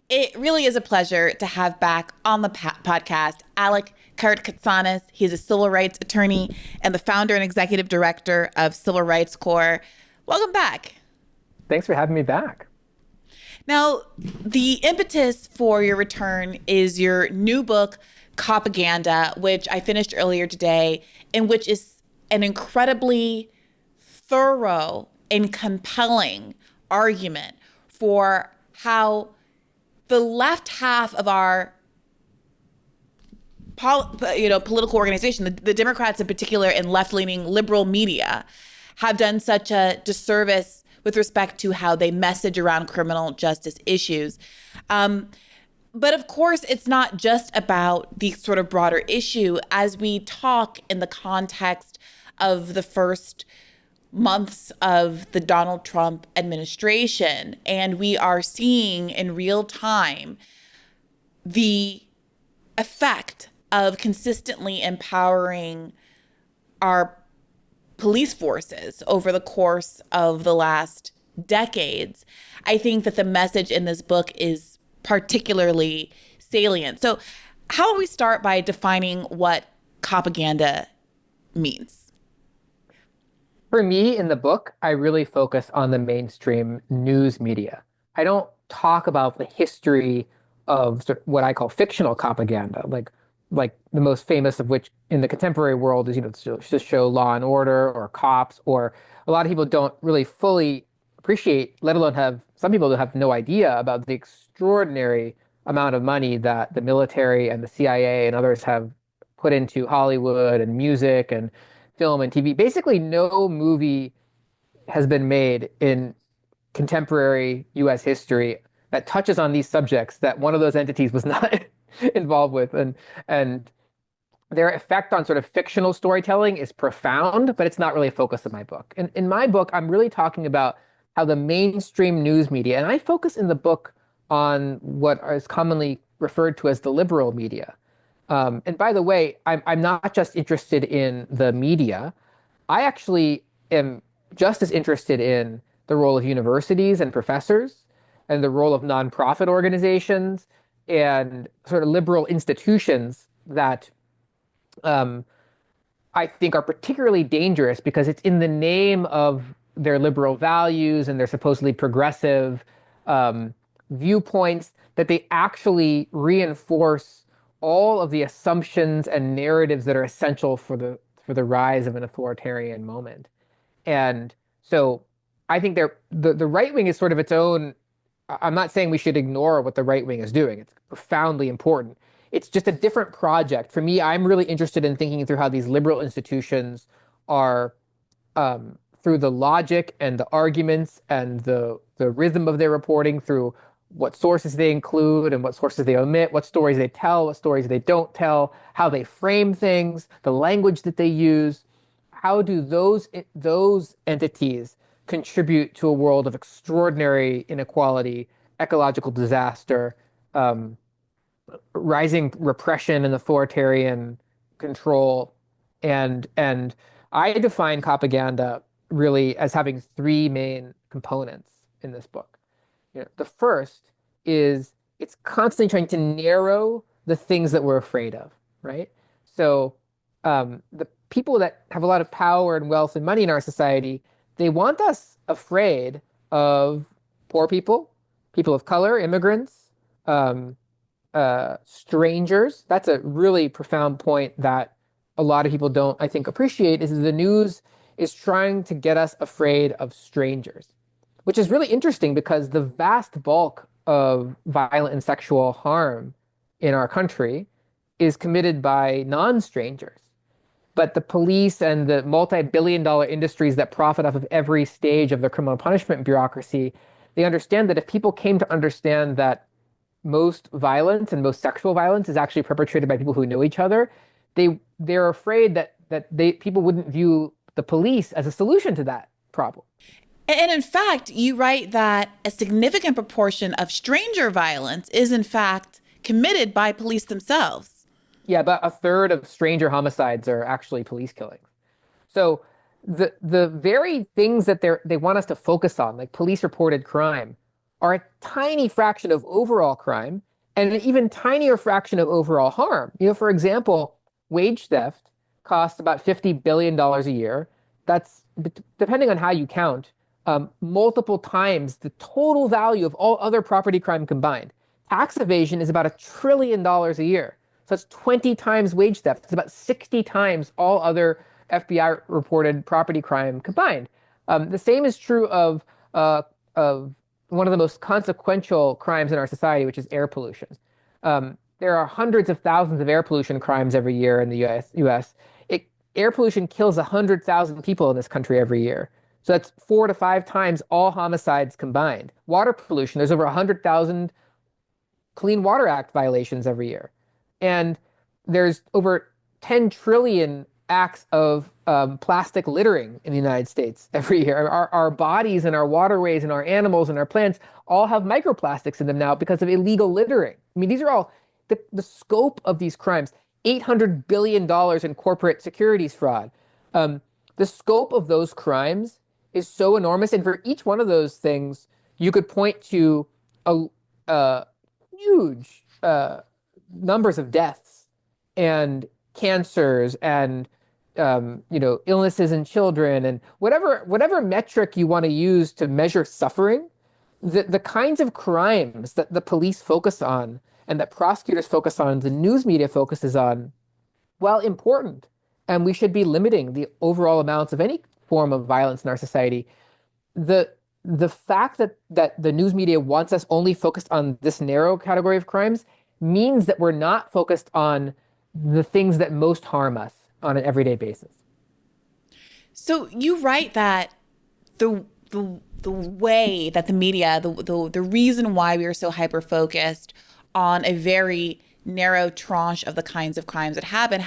It really is a pleasure to have back on the podcast Alec Karatkatsanis. He's a civil rights attorney and the founder and executive director of Civil Rights Corps. Welcome back. Thanks for having me back. Now, the impetus for your return is your new book, Copaganda, which I finished earlier today, and which is an incredibly thorough and compelling argument for how the left half of our political organization, the Democrats in particular, and left-leaning liberal media, have done such a disservice with respect to how they message around criminal justice issues. But of course, it's not just about the sort of broader issue. As we talk in the context of the first months of the Donald Trump administration, and we are seeing in real time the effect of consistently empowering our police forces over the course of the last decades. I think that the message in this book is particularly salient. So how about we start by defining what propaganda means? For me, in the book, I really focus on the mainstream news media. I don't talk about the history of what I call fictional propaganda, like the most famous of which in the contemporary world is, to show Law and Order or Cops, or a lot of people don't really fully appreciate, let alone have some people that have no idea about the extraordinary amount of money that the military and the CIA and others have put into Hollywood and music and film and TV. Basically, no movie has been made in contemporary US history that touches on these subjects that one of those entities was not involved with. And their effect on sort of fictional storytelling is profound, but it's not really a focus of my book. In my book, I'm really talking about how the mainstream news media, and I focus in the book on what is commonly referred to as the liberal media. And by the way, I'm not just interested in the media. I actually am just as interested in the role of universities and professors and the role of nonprofit organizations and sort of liberal institutions that I think are particularly dangerous because it's in the name of their liberal values and their supposedly progressive viewpoints that they actually reinforce all of the assumptions and narratives that are essential for the rise of an authoritarian moment. And so I think the right wing is sort of its own. I'm not saying we should ignore what the right wing is doing. It's profoundly important. It's just a different project. For me, I'm really interested in thinking through how these liberal institutions are, through the logic and the arguments and the rhythm of their reporting, through what sources they include and what sources they omit, what stories they tell, what stories they don't tell, how they frame things, the language that they use. How do those entities contribute to a world of extraordinary inequality, ecological disaster, rising repression and authoritarian control? And I define propaganda really as having three main components in this book. The first is it's constantly trying to narrow the things that we're afraid of, right? So the people that have a lot of power and wealth and money in our society, they want us afraid of poor people, people of color, immigrants, strangers. That's a really profound point that a lot of people don't, I think, appreciate, is the news is trying to get us afraid of strangers, which is really interesting because the vast bulk of violent and sexual harm in our country is committed by non-strangers. But the police and the multi-billion-dollar industries that profit off of every stage of the criminal punishment bureaucracy, they understand that if people came to understand that most violence and most sexual violence is actually perpetrated by people who know each other, they're afraid that people wouldn't view the police as a solution to that problem. And in fact, you write that a significant proportion of stranger violence is in fact committed by police themselves. Yeah, about a third of stranger homicides are actually police killings. So the very things that they want us to focus on, like police reported crime, are a tiny fraction of overall crime and an even tinier fraction of overall harm. For example, wage theft costs about $50 billion a year. That's, depending on how you count, multiple times the total value of all other property crime combined. Tax evasion is about $1 trillion a year. So that's 20 times wage theft. It's about 60 times all other FBI reported property crime combined. The same is true of one of the most consequential crimes in our society, which is air pollution. There are hundreds of thousands of air pollution crimes every year in the US. Air pollution kills 100,000 people in this country every year. So that's 4 to 5 times all homicides combined. Water pollution, there's over 100,000 Clean Water Act violations every year. And there's over 10 trillion acts of plastic littering in the United States every year. Our bodies and our waterways and our animals and our plants all have microplastics in them now because of illegal littering. I mean, these are all the scope of these crimes. $800 billion in corporate securities fraud. The scope of those crimes is so enormous. And for each one of those things, you could point to a huge numbers of deaths and cancers and illnesses in children and whatever metric you want to use to measure suffering, the kinds of crimes that the police focus on and that prosecutors focus on, the news media focuses on, while important, and we should be limiting the overall amounts of any form of violence in our society. The fact that the news media wants us only focused on this narrow category of crimes means that we're not focused on the things that most harm us on an everyday basis. So you write that the way that the media, the reason why we are so hyper focused on a very narrow tranche of the kinds of crimes that happen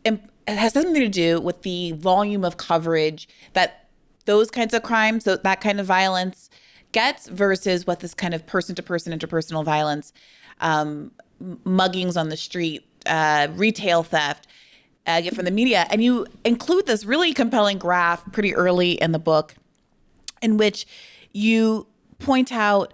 it has something to do with the volume of coverage that those kinds of crimes, so that kind of violence gets versus what this kind of person-to-person interpersonal violence, muggings on the street, retail theft, get from the media. And you include this really compelling graph pretty early in the book in which you point out,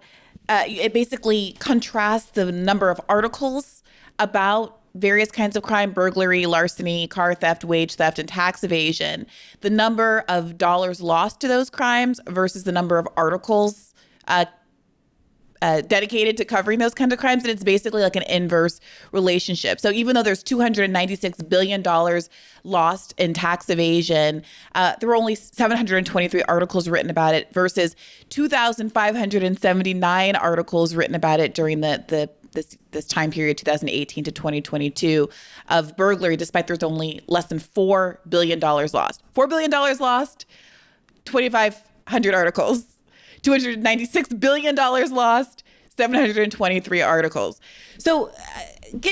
it basically contrasts the number of articles about various kinds of crime, burglary, larceny, car theft, wage theft, and tax evasion, the number of dollars lost to those crimes versus the number of articles dedicated to covering those kinds of crimes. And it's basically like an inverse relationship. So even though there's $296 billion lost in tax evasion, there were only 723 articles written about it versus 2,579 articles written about it during this time period, 2018 to 2022, of burglary, despite there's only less than $4 billion lost. $4 billion lost, 2,500 articles. $296 billion lost, 723 articles. So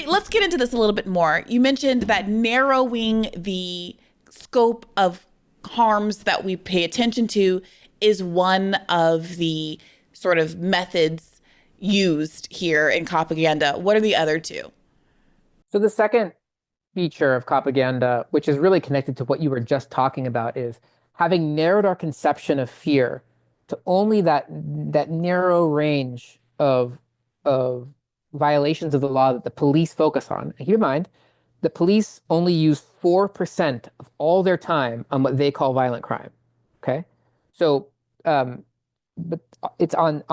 let's get into this a little bit more. You mentioned that narrowing the scope of harms that we pay attention to is one of the sort of methods used here in Copaganda. What are the other two? So the second feature of Copaganda, which is really connected to what you were just talking about, is having narrowed our conception of fear to only that narrow range of violations of the law that the police focus on. And keep in mind, the police only use 4% of all their time on what they call violent crime. Okay, so but it's on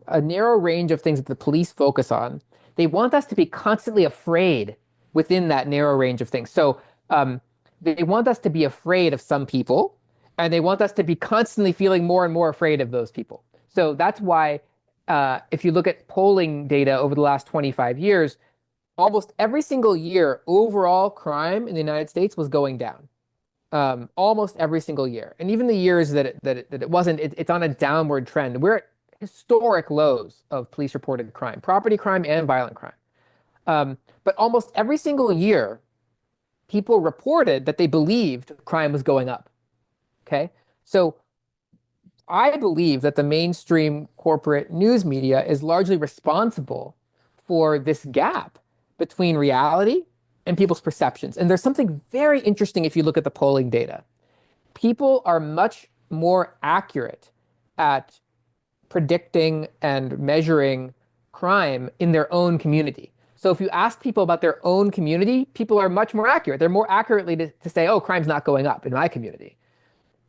a narrow range of things that the police focus on. They want us to be constantly afraid within that narrow range of things. So they want us to be afraid of some people, and they want us to be constantly feeling more and more afraid of those people. So that's why if you look at polling data over the last 25 years, almost every single year, overall crime in the United States was going down. Almost every single year. And even the years that it wasn't, it's on a downward trend. We're at historic lows of police reported crime, property crime and violent crime. But almost every single year, people reported that they believed crime was going up. Okay, so I believe that the mainstream corporate news media is largely responsible for this gap between reality and people's perceptions. And there's something very interesting if you look at the polling data. People are much more accurate at predicting and measuring crime in their own community. So if you ask people about their own community, people are much more accurate. They're more accurately to say, oh, crime's not going up in my community.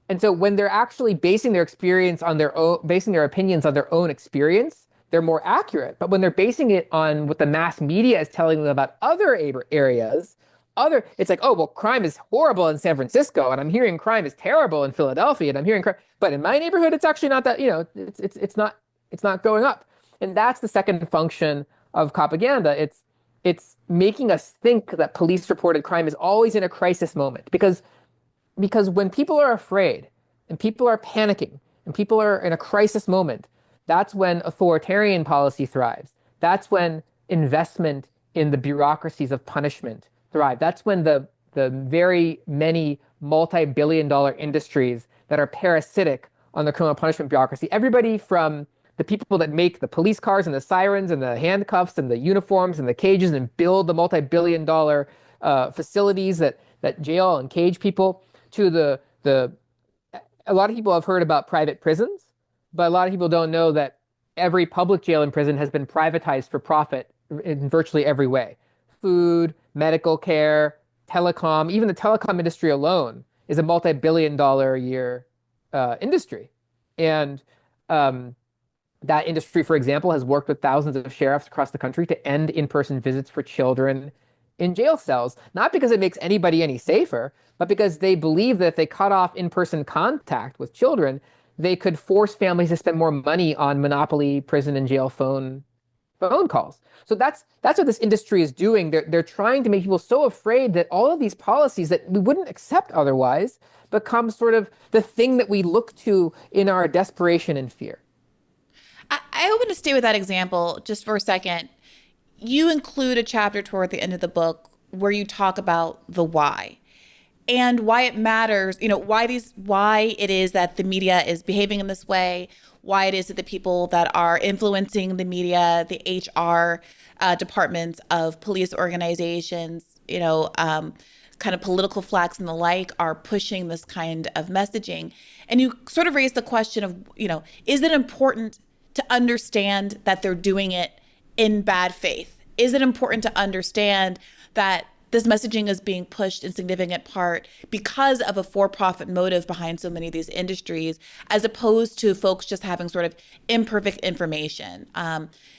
And so when they're actually basing their experience on their own, basing their opinions on their own experience, they're more accurate. But when they're basing it on what the mass media is telling them about other areas, it's like, oh, well, crime is horrible in San Francisco, and I'm hearing crime is terrible in Philadelphia, and I'm hearing crime, but in my neighborhood, it's actually not that, it's not going up. And that's the second function of propaganda. It's making us think that police reported crime is always in a crisis moment because when people are afraid and people are panicking and people are in a crisis moment, that's when authoritarian policy thrives. That's when investment in the bureaucracies of punishment thrive. That's when the very many multi-billion-dollar industries that are parasitic on the criminal punishment bureaucracy, everybody from the people that make the police cars and the sirens and the handcuffs and the uniforms and the cages and build the multi-billion-dollar facilities that jail and cage people, to a lot of people have heard about private prisons, but a lot of people don't know that every public jail and prison has been privatized for profit in virtually every way. Food, medical care, telecom, even the telecom industry alone is a multi-billion-dollar a year industry. And that industry, for example, has worked with thousands of sheriffs across the country to end in-person visits for children in jail cells, not because it makes anybody any safer, but because they believe that if they cut off in-person contact with children, they could force families to spend more money on monopoly prison and jail phone calls. So that's what this industry is doing. They're trying to make people so afraid that all of these policies that we wouldn't accept otherwise become sort of the thing that we look to in our desperation and fear. I hope to stay with that example just for a second. You include a chapter toward the end of the book where you talk about the why and why it matters, why it is that the media is behaving in this way, why it is that the people that are influencing the media, the HR departments of police organizations, kind of political flags and the like are pushing this kind of messaging. And you sort of raise the question of, is it important to understand that they're doing it in bad faith? Is it important to understand that this messaging is being pushed in significant part because of a for-profit motive behind so many of these industries, as opposed to folks just having sort of imperfect information,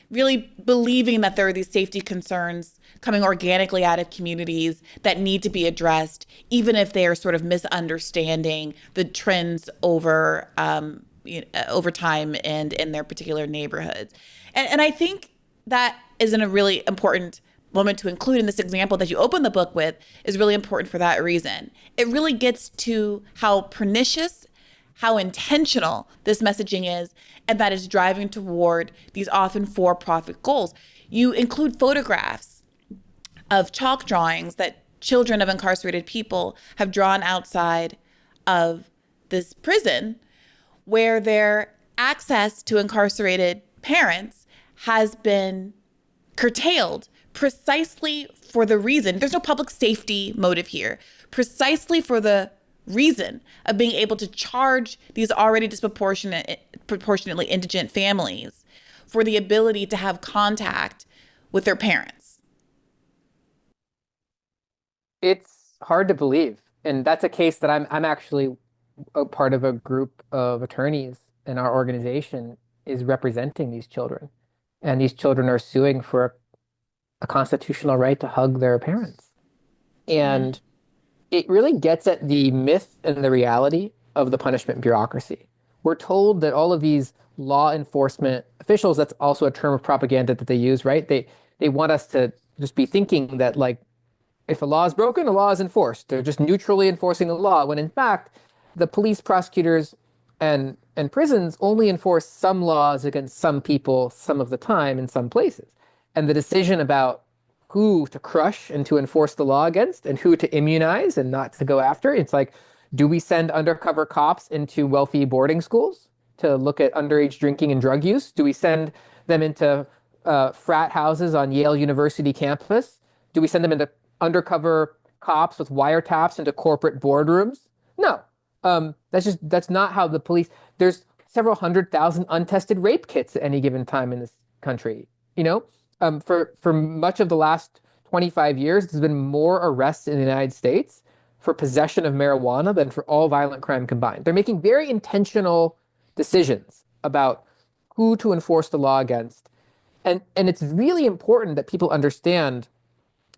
really believing that there are these safety concerns coming organically out of communities that need to be addressed, even if they are sort of misunderstanding the trends over time and in their particular neighborhoods. And I think that is a really important moment to include in this example that you open the book with is really important for that reason. It really gets to how pernicious, how intentional this messaging is, and that is driving toward these often for-profit goals. You include photographs of chalk drawings that children of incarcerated people have drawn outside of this prison, where their access to incarcerated parents has been curtailed precisely for the reason, there's no public safety motive here, precisely for the reason of being able to charge these already proportionately indigent families for the ability to have contact with their parents. It's hard to believe. And that's a case that I'm actually a part of a group of attorneys, and our organization is representing these children. And these children are suing for a constitutional right to hug their parents. And it really gets at the myth and the reality of the punishment bureaucracy. We're told that all of these law enforcement officials, that's also a term of propaganda that they use, right? They want us to just be thinking that, like, if a law is broken, a law is enforced. They're just neutrally enforcing the law, when in fact, the police, prosecutors, and prisons only enforce some laws against some people some of the time in some places. And the decision about who to crush and to enforce the law against and who to immunize and not to go after, it's like, do we send undercover cops into wealthy boarding schools to look at underage drinking and drug use? Do we send them into frat houses on Yale University campus? Do we send them into undercover cops with wiretaps into corporate boardrooms? No. That's not how the police. There's several 100,000 untested rape kits at any given time in this country. For much of the last 25 years, there's been more arrests in the United States for possession of marijuana than for all violent crime combined. They're making very intentional decisions about who to enforce the law against. And it's really important that people understand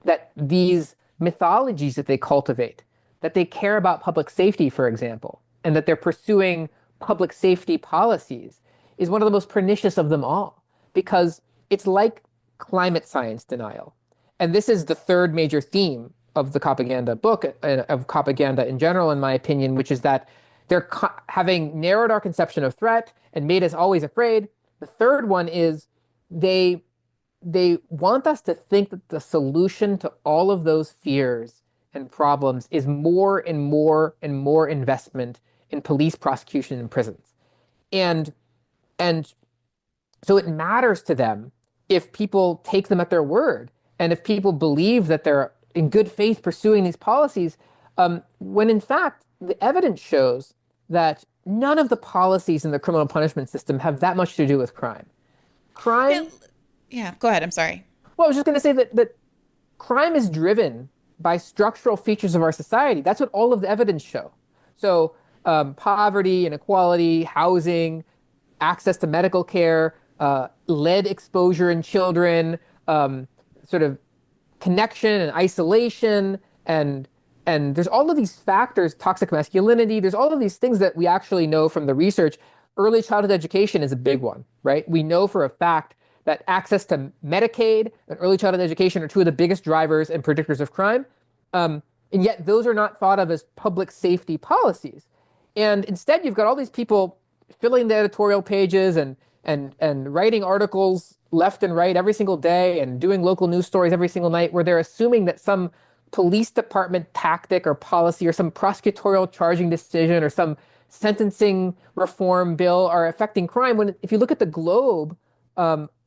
that these mythologies that they cultivate, that they care about public safety, for example, and that they're pursuing public safety policies is one of the most pernicious of them all, because it's like climate science denial. And this is the third major theme of the Copaganda book, of Copaganda in general, in my opinion, which is that they're having narrowed our conception of threat and made us always afraid. The third one is they want us to think that the solution to all of those fears and problems is more and more and more investment in police prosecution and prisons. And so it matters to them if people take them at their word and if people believe that they're in good faith pursuing these policies, when in fact the evidence shows that none of the policies in the criminal punishment system have that much to do with crime. Yeah, go ahead. I'm sorry. Well, I was just going to say that crime is driven by structural features of our society. That's what all of the evidence show. So poverty, inequality, housing, access to medical care, lead exposure in children, sort of connection and isolation, and there's all of these factors, toxic masculinity, there's all of these things that we actually know from the research. Early childhood education is a big one, right? We know for a fact that access to Medicaid and early childhood education are two of the biggest drivers and predictors of crime. And yet those are not thought of as public safety policies. And instead, you've got all these people filling the editorial pages and writing articles left and right every single day and doing local news stories every single night where they're assuming that some police department tactic or policy or some prosecutorial charging decision or some sentencing reform bill are affecting crime. When if you look at the globe,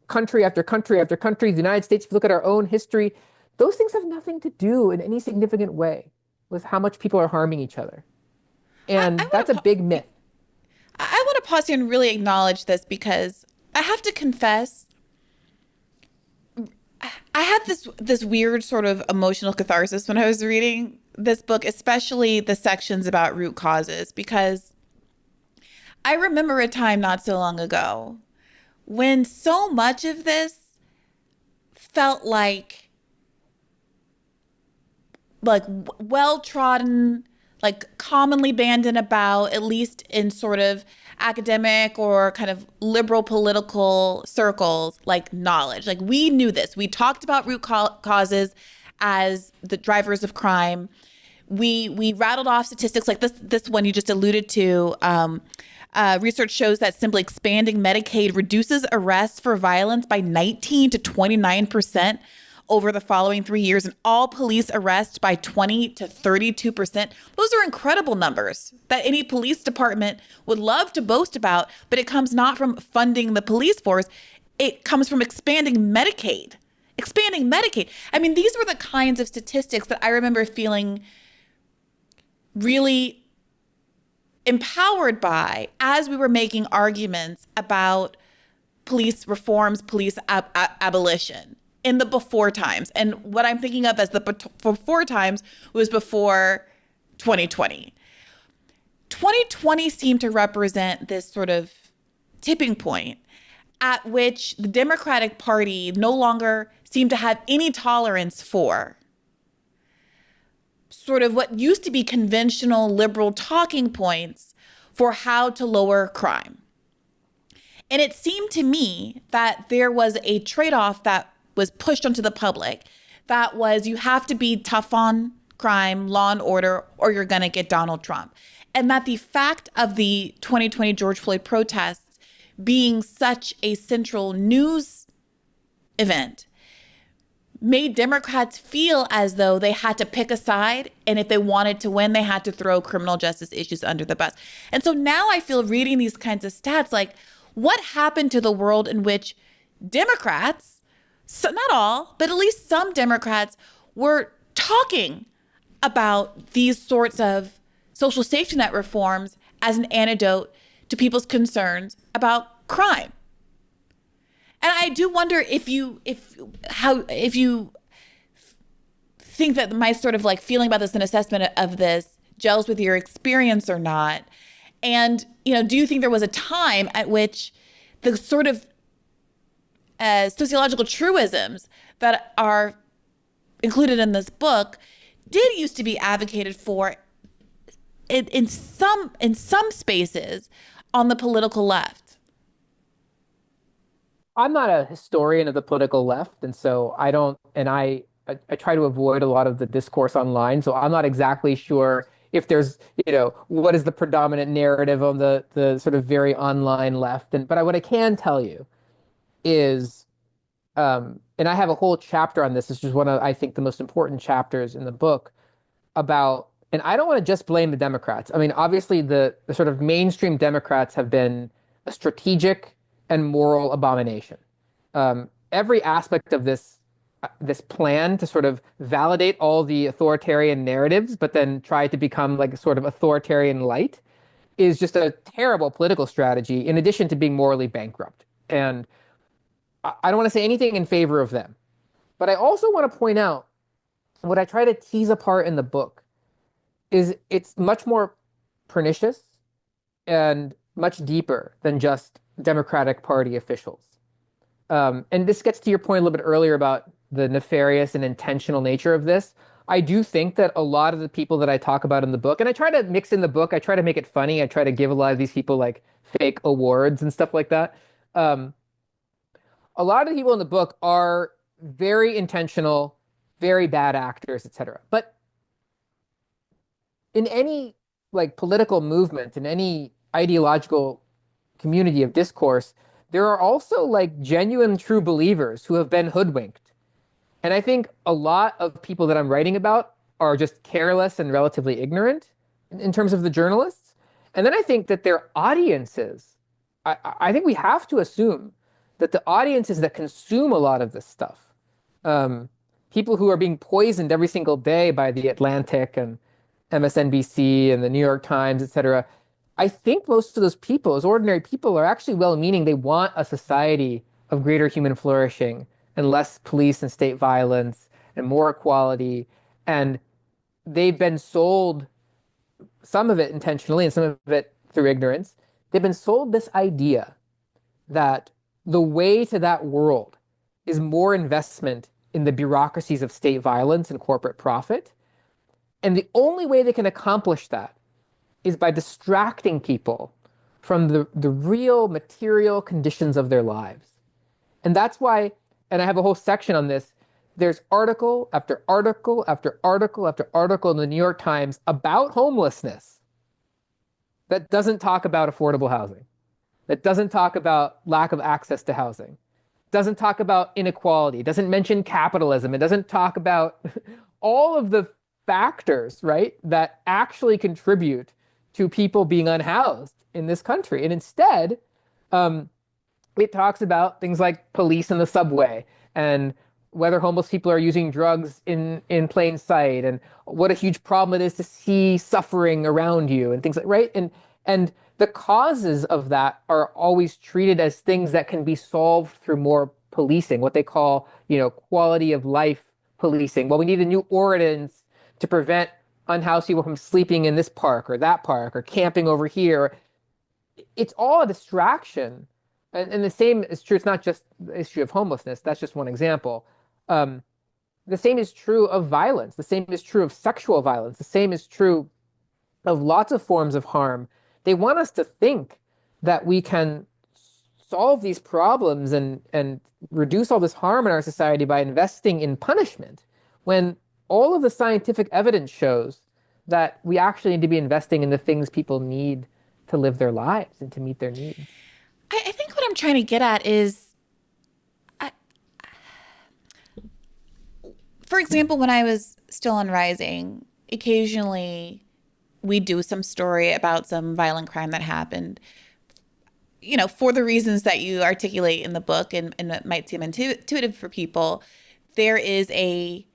country after country after country, the United States, if you look at our own history, those things have nothing to do in any significant way with how much people are harming each other. And that's a big myth. I want to pause here and really acknowledge this because I have to confess, I had this weird sort of emotional catharsis when I was reading this book, especially the sections about root causes, because I remember a time not so long ago when so much of this felt like well-trodden, like commonly bandied about, at least in sort of academic or kind of liberal political circles, like knowledge. Like we knew this. We talked about root causes as the drivers of crime. We rattled off statistics like this one you just alluded to. Research shows that simply expanding Medicaid reduces arrests for violence by 19 to 29% over the following 3 years, and all police arrests by 20 to 32%. Those are incredible numbers that any police department would love to boast about, but it comes not from funding the police force. It comes from expanding Medicaid. I mean, these were the kinds of statistics that I remember feeling really empowered by as we were making arguments about police reforms, police abolition in the before times. And what I'm thinking of as the before times was before 2020. 2020 seemed to represent this sort of tipping point at which the Democratic Party no longer seemed to have any tolerance for sort of what used to be conventional liberal talking points for how to lower crime. And it seemed to me that there was a trade-off that was pushed onto the public. That was, you have to be tough on crime, law and order, or you're going to get Donald Trump. And that the fact of the 2020 George Floyd protests being such a central news event made Democrats feel as though they had to pick a side, and if they wanted to win, they had to throw criminal justice issues under the bus. And so now I feel reading these kinds of stats like, what happened to the world in which Democrats, so not all, but at least some Democrats, were talking about these sorts of social safety net reforms as an antidote to people's concerns about crime. And I do wonder if you think that my sort of like feeling about this and assessment of this gels with your experience or not. And, do you think there was a time at which the sort of sociological truisms that are included in this book did used to be advocated for in some spaces on the political left? I'm not a historian of the political left, and so I don't, and I try to avoid a lot of the discourse online. So I'm not exactly sure if there's, what is the predominant narrative on the sort of very online left. But what I can tell you is, and I have a whole chapter on this. This is one of, I think, the most important chapters in the book about, and I don't want to just blame the Democrats. I mean, obviously the sort of mainstream Democrats have been a strategic and moral abomination. Every aspect of this plan to sort of validate all the authoritarian narratives, but then try to become like a sort of authoritarian light is just a terrible political strategy, in addition to being morally bankrupt. And I don't want to say anything in favor of them. But I also want to point out what I try to tease apart in the book is it's much more pernicious and much deeper than just Democratic Party officials. And this gets to your point a little bit earlier about the nefarious and intentional nature of this. I do think that a lot of the people that I talk about in the book, and I try to mix in the book, I try to make it funny. I try to give a lot of these people like fake awards and stuff like that. A lot of the people in the book are very intentional, very bad actors, etc. But in any like political movement, in any ideological community of discourse, there are also like genuine true believers who have been hoodwinked. And I think a lot of people that I'm writing about are just careless and relatively ignorant in terms of the journalists. And then I think that their audiences, I think we have to assume that the audiences that consume a lot of this stuff, people who are being poisoned every single day by the Atlantic and MSNBC and the New York Times, et cetera, I think most of those people, as ordinary people, are actually well-meaning. They want a society of greater human flourishing and less police and state violence and more equality. And they've been sold, some of it intentionally and some of it through ignorance, they've been sold this idea that the way to that world is more investment in the bureaucracies of state violence and corporate profit. And the only way they can accomplish that is by distracting people from the real material conditions of their lives. And that's why, and I have a whole section on this, there's article after article after article after article in the New York Times about homelessness that doesn't talk about affordable housing, that doesn't talk about lack of access to housing, doesn't talk about inequality, doesn't mention capitalism, it doesn't talk about all of the factors, right, that actually contribute to people being unhoused in this country. And instead, it talks about things like police in the subway and whether homeless people are using drugs in plain sight and what a huge problem it is to see suffering around you and things like, right? And the causes of that are always treated as things that can be solved through more policing, what they call, quality of life policing. Well, we need a new ordinance to prevent unhoused people from sleeping in this park or camping over here. It's all a distraction. And the same is true. It's not just the issue of homelessness. That's just one example. The same is true of violence. The same is true of sexual violence. The same is true of lots of forms of harm. They want us to think that we can solve these problems and reduce all this harm in our society by investing in punishment, when all of the scientific evidence shows that we actually need to be investing in the things people need to live their lives and to meet their needs. I think what I'm trying to get at is, for example, when I was still on Rising, occasionally we do some story about some violent crime that happened, for the reasons that you articulate in the book, and it might seem intuitive for people. There is a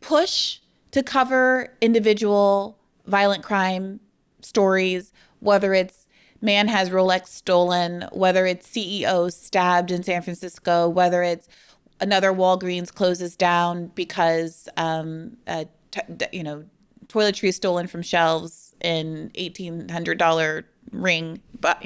push to cover individual violent crime stories, whether it's man has Rolex stolen, whether it's CEO stabbed in San Francisco, whether it's another Walgreens closes down because, toiletries stolen from shelves in $1,800 ring, but,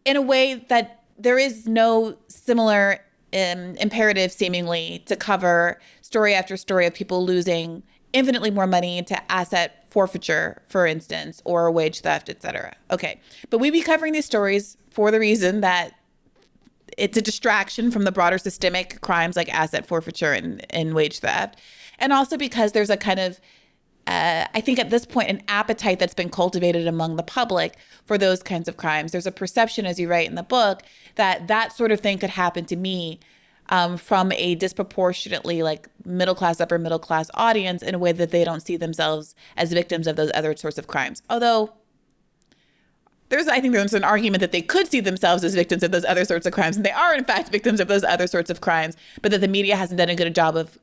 in a way that there is no similar imperative seemingly to cover story after story of people losing infinitely more money to asset forfeiture, for instance, or wage theft, etc. Okay, but we be covering these stories for the reason that it's a distraction from the broader systemic crimes like asset forfeiture and wage theft. And also because there's a kind of, I think at this point, an appetite that's been cultivated among the public for those kinds of crimes. There's a perception, as you write in the book, that that sort of thing could happen to me from a disproportionately like middle class, upper middle class audience in a way that they don't see themselves as victims of those other sorts of crimes. Although I think there's an argument that they could see themselves as victims of those other sorts of crimes, and they are in fact victims of those other sorts of crimes, but that the media hasn't done a good job of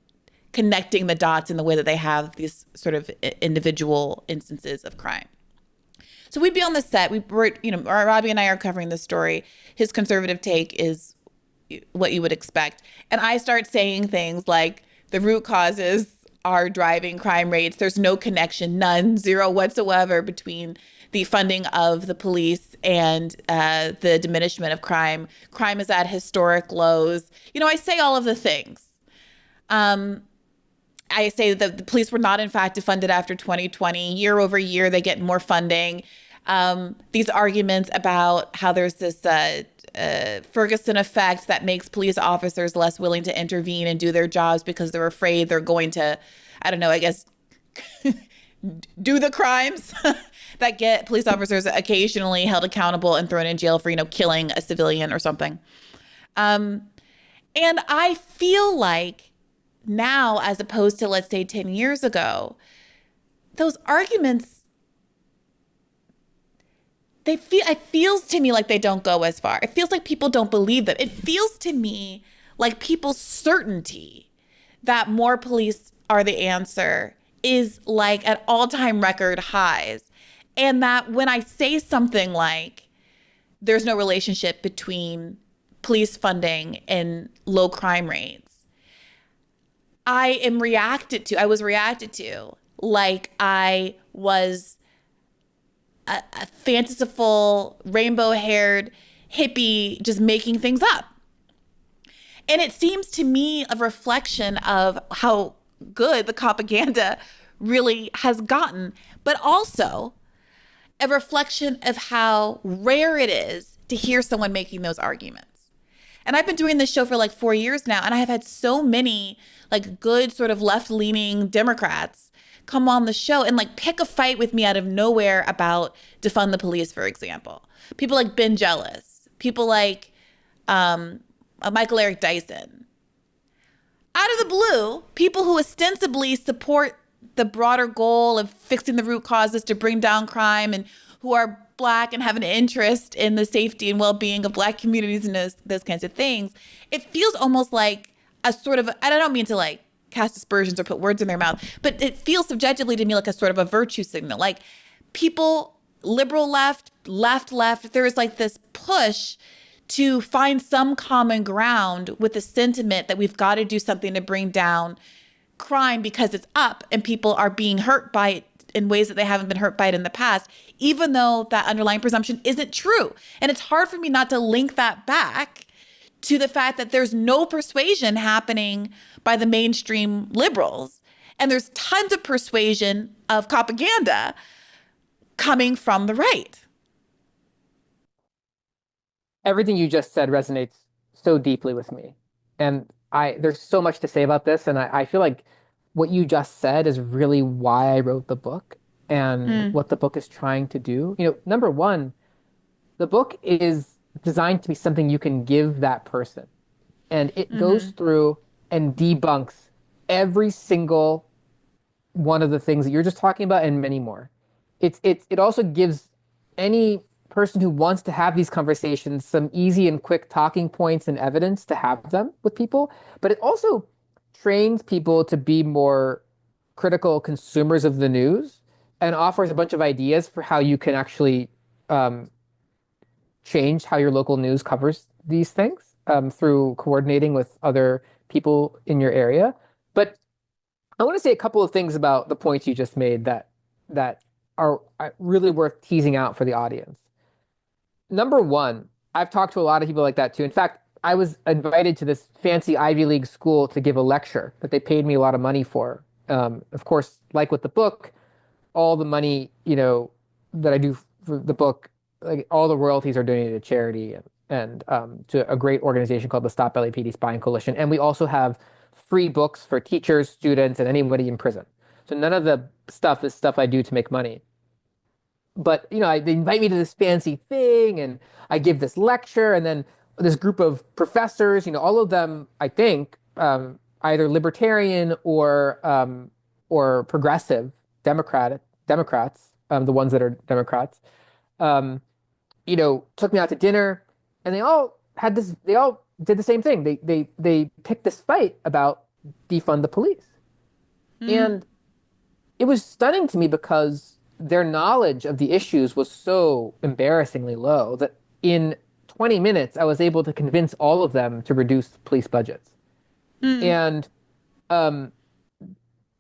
connecting the dots in the way that they have these sort of individual instances of crime. So we'd be on the set. Robbie and I are covering this story. His conservative take is what you would expect. And I start saying things like the root causes are driving crime rates. There's no connection, none, zero whatsoever between the funding of the police and the diminishment of crime. Crime is at historic lows. I say all of the things. I say that the police were not, in fact, defunded after 2020. Year over year, they get more funding. These arguments about how there's this Ferguson effect that makes police officers less willing to intervene and do their jobs because they're afraid they're going to, I don't know, I guess, do the crimes that get police officers occasionally held accountable and thrown in jail for, killing a civilian or something. And I feel like now, as opposed to, let's say, 10 years ago, those arguments, it feels to me like they don't go as far. It feels like people don't believe them. It feels to me like people's certainty that more police are the answer is like at all-time record highs. And that when I say something like there's no relationship between police funding and low crime rates, I was reacted to like I was a fanciful, rainbow-haired hippie just making things up. And it seems to me a reflection of how good the Copaganda really has gotten, but also a reflection of how rare it is to hear someone making those arguments. And I've been doing this show for like 4 years now, and I have had so many like good sort of left-leaning Democrats come on the show and like pick a fight with me out of nowhere about defund the police, for example. People like Ben Jealous, people like Michael Eric Dyson. Out of the blue, people who ostensibly support the broader goal of fixing the root causes to bring down crime and who are Black and have an interest in the safety and well-being of Black communities and those kinds of things. It feels almost like a sort of, and I don't mean to like cast aspersions or put words in their mouth, but it feels subjectively to me like a sort of a virtue signal. Like people, liberal left, there is like this push to find some common ground with the sentiment that we've got to do something to bring down crime because it's up and people are being hurt by it in ways that they haven't been hurt by it in the past, even though that underlying presumption isn't true. And it's hard for me not to link that back to the fact that there's no persuasion happening by the mainstream liberals. And there's tons of persuasion of propaganda coming from the right. Everything you just said resonates so deeply with me. And there's so much to say about this. And I feel like what you just said is really why I wrote the book and what the book is trying to do. Number one, the book is designed to be something you can give that person. And it goes through and debunks every single one of the things that you're just talking about and many more. It also gives any person who wants to have these conversations some easy and quick talking points and evidence to have them with people. But it also trains people to be more critical consumers of the news and offers a bunch of ideas for how you can actually um, change how your local news covers these things through coordinating with other people in your area. But I want to say a couple of things about the points you just made that are really worth teasing out for the audience. Number one, I've talked to a lot of people like that too. In fact, I was invited to this fancy Ivy League school to give a lecture that they paid me a lot of money for. Of course, like with the book, all the money, that I do for the book, like all the royalties are donated to charity and to a great organization called the Stop LAPD Spying Coalition. And we also have free books for teachers, students, and anybody in prison. So none of the stuff is stuff I do to make money. But they invite me to this fancy thing, and I give this lecture, and then this group of professors, all of them, I think, either libertarian or progressive Democrats, the ones that are Democrats, um, took me out to dinner, and they all had this. They all did the same thing. They picked this fight about defund the police, Mm. and it was stunning to me because their knowledge of the issues was so embarrassingly low that in 20 minutes I was able to convince all of them to reduce police budgets. Mm. And um,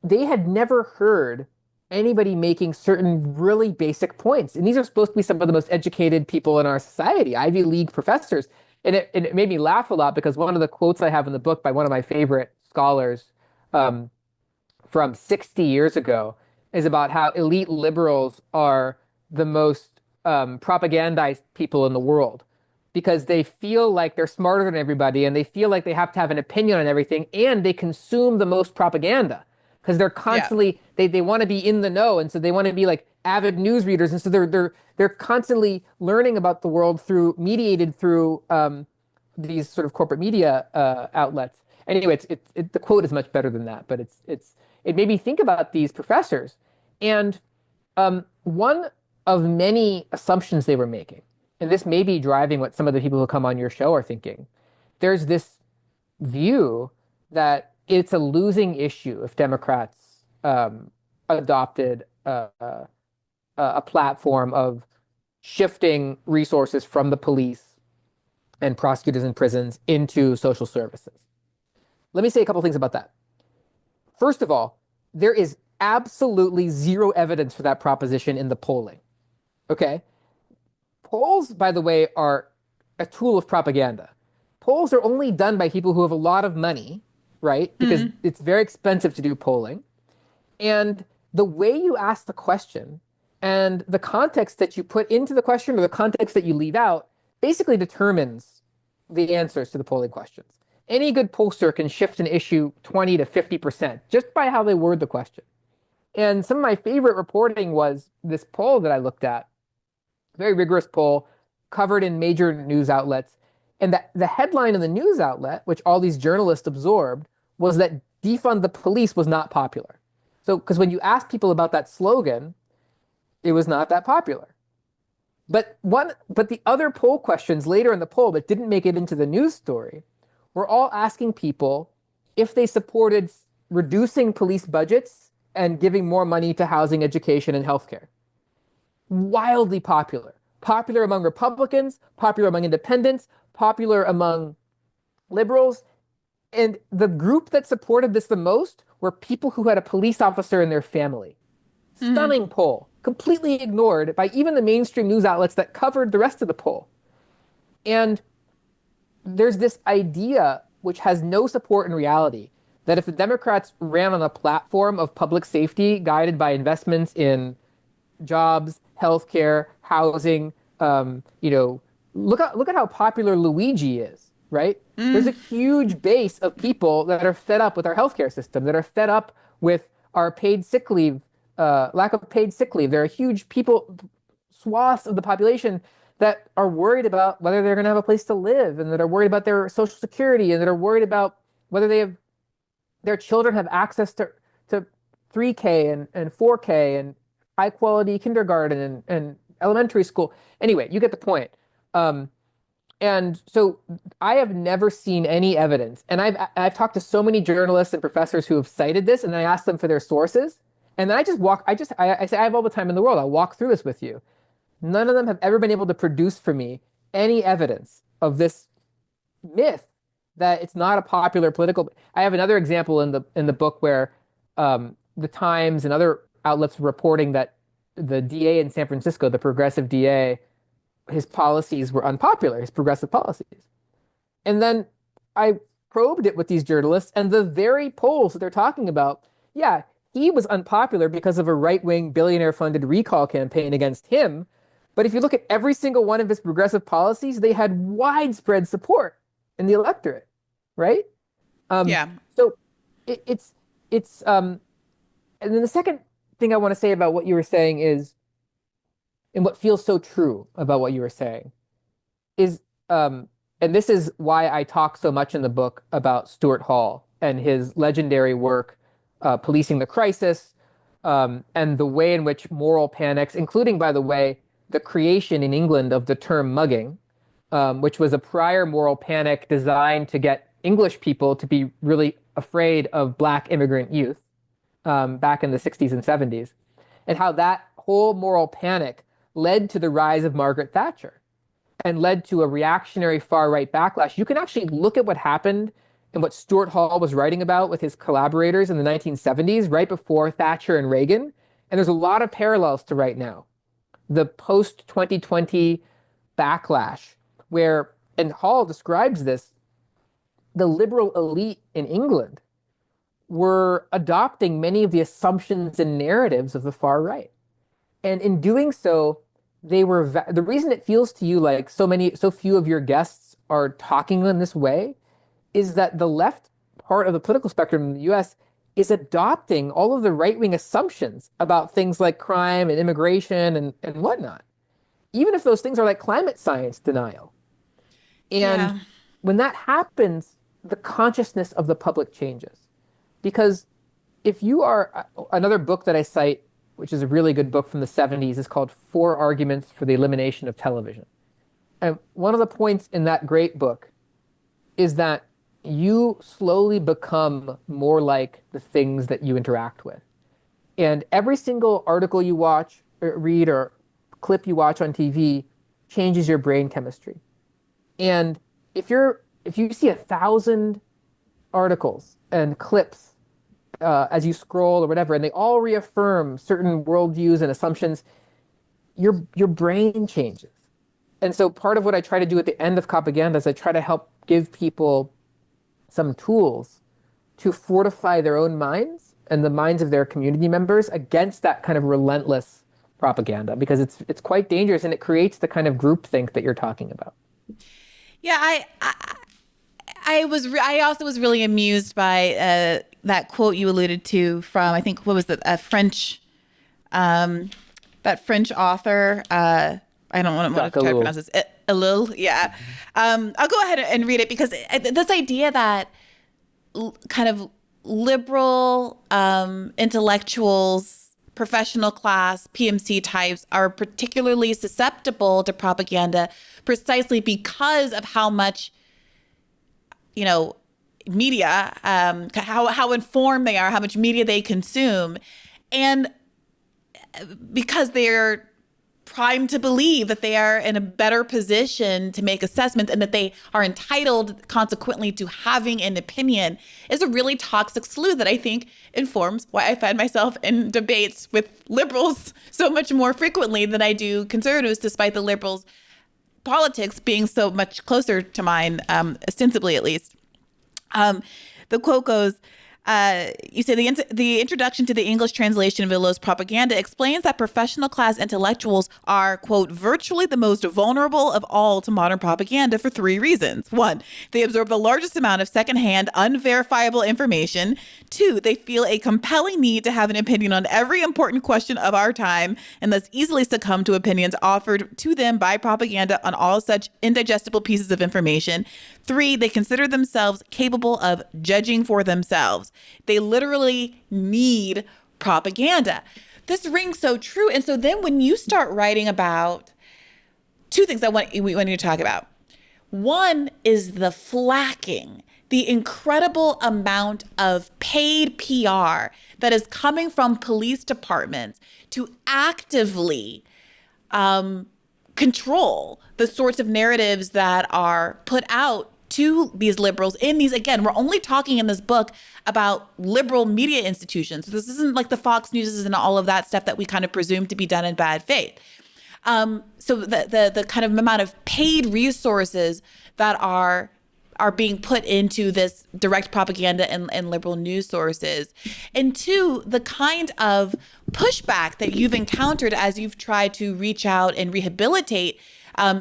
they had never heard anybody making certain really basic points. And these are supposed to be some of the most educated people in our society, Ivy League professors. And it made me laugh a lot because one of the quotes I have in the book by one of my favorite scholars um, from 60 years ago is about how elite liberals are the most propagandized people in the world because they feel like they're smarter than everybody and they feel like they have to have an opinion on everything and they consume the most propaganda because they're Yeah. constantly they want to be in the know and so they want to be like avid news readers and so they're constantly learning about the world through mediated through these sort of corporate media outlets. Anyway, the quote is much better than that, but it made me think about these professors and one of many assumptions they were making, and this may be driving what some of the people who come on your show are thinking. There's this view that it's a losing issue if Democrats adopted a platform of shifting resources from the police and prosecutors and prisons into social services. Let me say a couple things about that. First of all, there is absolutely zero evidence for that proposition in the polling. Okay? Polls, by the way, are a tool of propaganda. Polls are only done by people who have a lot of money, right? Because Mm. it's very expensive to do polling. And the way you ask the question and the context that you put into the question or the context that you leave out basically determines the answers to the polling questions. Any good pollster can shift an issue 20 to 50% just by how they word the question. And some of my favorite reporting was this poll that I looked at, very rigorous poll, covered in major news outlets. And the headline in the news outlet, which all these journalists absorbed, was that defund the police was not popular. So, because when you ask people about that slogan, it was not that popular. But the other poll questions later in the poll that didn't make it into the news story were all asking people if they supported reducing police budgets and giving more money to housing, education, and healthcare. Wildly popular. Popular among Republicans, popular among independents, popular among liberals. And the group that supported this the most were people who had a police officer in their family. Mm. Stunning poll, completely ignored by even the mainstream news outlets that covered the rest of the poll. And there's this idea, which has no support in reality, that if the Democrats ran on a platform of public safety guided by investments in jobs, healthcare, housing, look at how popular Luigi is, right? There's a Mm. huge base of people that are fed up with our healthcare system, that are fed up with our paid sick leave, lack of paid sick leave. There are huge swaths of the population that are worried about whether they're going to have a place to live and that are worried about their social security and that are worried about whether their children have access to 3K and 4K and high quality kindergarten and elementary school. Anyway, you get the point. Um, and so I have never seen any evidence. And I've talked to so many journalists and professors who have cited this, and I asked them for their sources, And then I say I have all the time in the world. I'll walk through this with you. None of them have ever been able to produce for me any evidence of this myth that it's not a popular political. I have another example in the book where the Times and other outlets were reporting that the DA in San Francisco, the progressive DA, his policies were unpopular, his progressive policies. And then I probed it with these journalists, and the very polls that they're talking about, yeah, he was unpopular because of a right-wing billionaire-funded recall campaign against him. But if you look at every single one of his progressive policies, they had widespread support in the electorate, right? Yeah. So it's and then the second thing I want to say about what you were saying is, and what feels so true about what you were saying, is and this is why I talk so much in the book about Stuart Hall and his legendary work, Policing the Crisis, and the way in which moral panics, including, by the way, the creation in England of the term mugging, which was a prior moral panic designed to get English people to be really afraid of Black immigrant youth back in the 60s and 70s, and how that whole moral panic led to the rise of Margaret Thatcher and led to a reactionary far-right backlash. You can actually look at what happened and what Stuart Hall was writing about with his collaborators in the 1970s, right before Thatcher and Reagan, and there's a lot of parallels to right now. The post-2020 backlash, where, and Hall describes this, the liberal elite in England were adopting many of the assumptions and narratives of the far right. And in doing so, the reason it feels to you like so few of your guests are talking in this way is that the left part of the political spectrum in the US is adopting all of the right-wing assumptions about things like crime and immigration and whatnot, even if those things are like climate science denial. And when that happens, the consciousness of the public changes. Because if you are, another book that I cite, which is a really good book from the 70s, is called 4 Arguments for the Elimination of Television. And one of the points in that great book is that you slowly become more like the things that you interact with. And every single article you watch, or read, or clip you watch on TV changes your brain chemistry. And if you see 1,000 articles and clips as you scroll or whatever, and they all reaffirm certain worldviews and assumptions, your brain changes. And so part of what I try to do at the end of Copaganda is I try to help give people some tools to fortify their own minds and the minds of their community members against that kind of relentless propaganda, because it's quite dangerous and it creates the kind of groupthink that you're talking about. Yeah, I also was really amused by that quote you alluded to from, I think, what was it, a French, that French author. I don't want to try to pronounce this. Ellul, yeah. I'll go ahead and read it, because this idea that kind of liberal intellectuals, professional class, PMC types are particularly susceptible to propaganda precisely because of how much, media, how informed they are, how much media they consume, and because they're primed to believe that they are in a better position to make assessments and that they are entitled consequently to having an opinion, is a really toxic slew that I think informs why I find myself in debates with liberals so much more frequently than I do conservatives, despite the liberals' politics being so much closer to mine, ostensibly at least. The quote goes, you say the introduction to the English translation of Illow's propaganda explains that professional class intellectuals are, quote, virtually the most vulnerable of all to modern propaganda for 3 reasons. 1, they absorb the largest amount of secondhand, unverifiable information. 2, they feel a compelling need to have an opinion on every important question of our time and thus easily succumb to opinions offered to them by propaganda on all such indigestible pieces of information. 3, they consider themselves capable of judging for themselves. They literally need propaganda. This rings so true. And so then when you start writing about 2 things we want you to talk about. One is the flacking the incredible amount of paid PR that is coming from police departments to actively control the sorts of narratives that are put out to these liberals in these, again, we're only talking in this book about liberal media institutions. This isn't like the Fox Newses and all of that stuff that we kind of presume to be done in bad faith. So the kind of amount of paid resources that are being put into this direct propaganda and liberal news sources. And two, the kind of pushback that you've encountered as you've tried to reach out and rehabilitate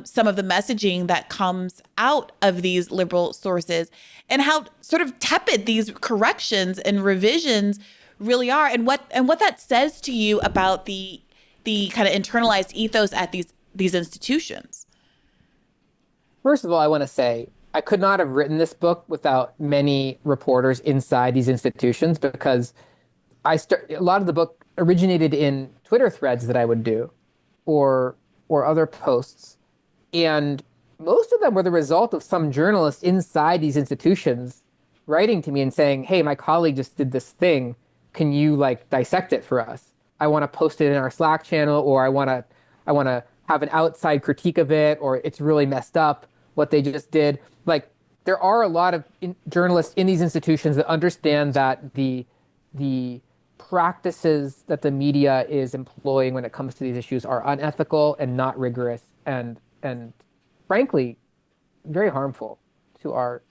some of the messaging that comes out of these liberal sources, and how sort of tepid these corrections and revisions really are, and what that says to you about the kind of internalized ethos at these institutions. First of all, I want to say I could not have written this book without many reporters inside these institutions, because a lot of the book originated in Twitter threads that I would do, or other posts, and most of them were the result of some journalists inside these institutions writing to me and saying, "Hey, my colleague just did this thing. Can you like dissect it for us? I want to post it in our Slack channel, or I want to have an outside critique of it, or it's really messed up what they just did." Like, there are a lot of journalists in these institutions that understand that the practices that the media is employing when it comes to these issues are unethical and not rigorous, and frankly very harmful to our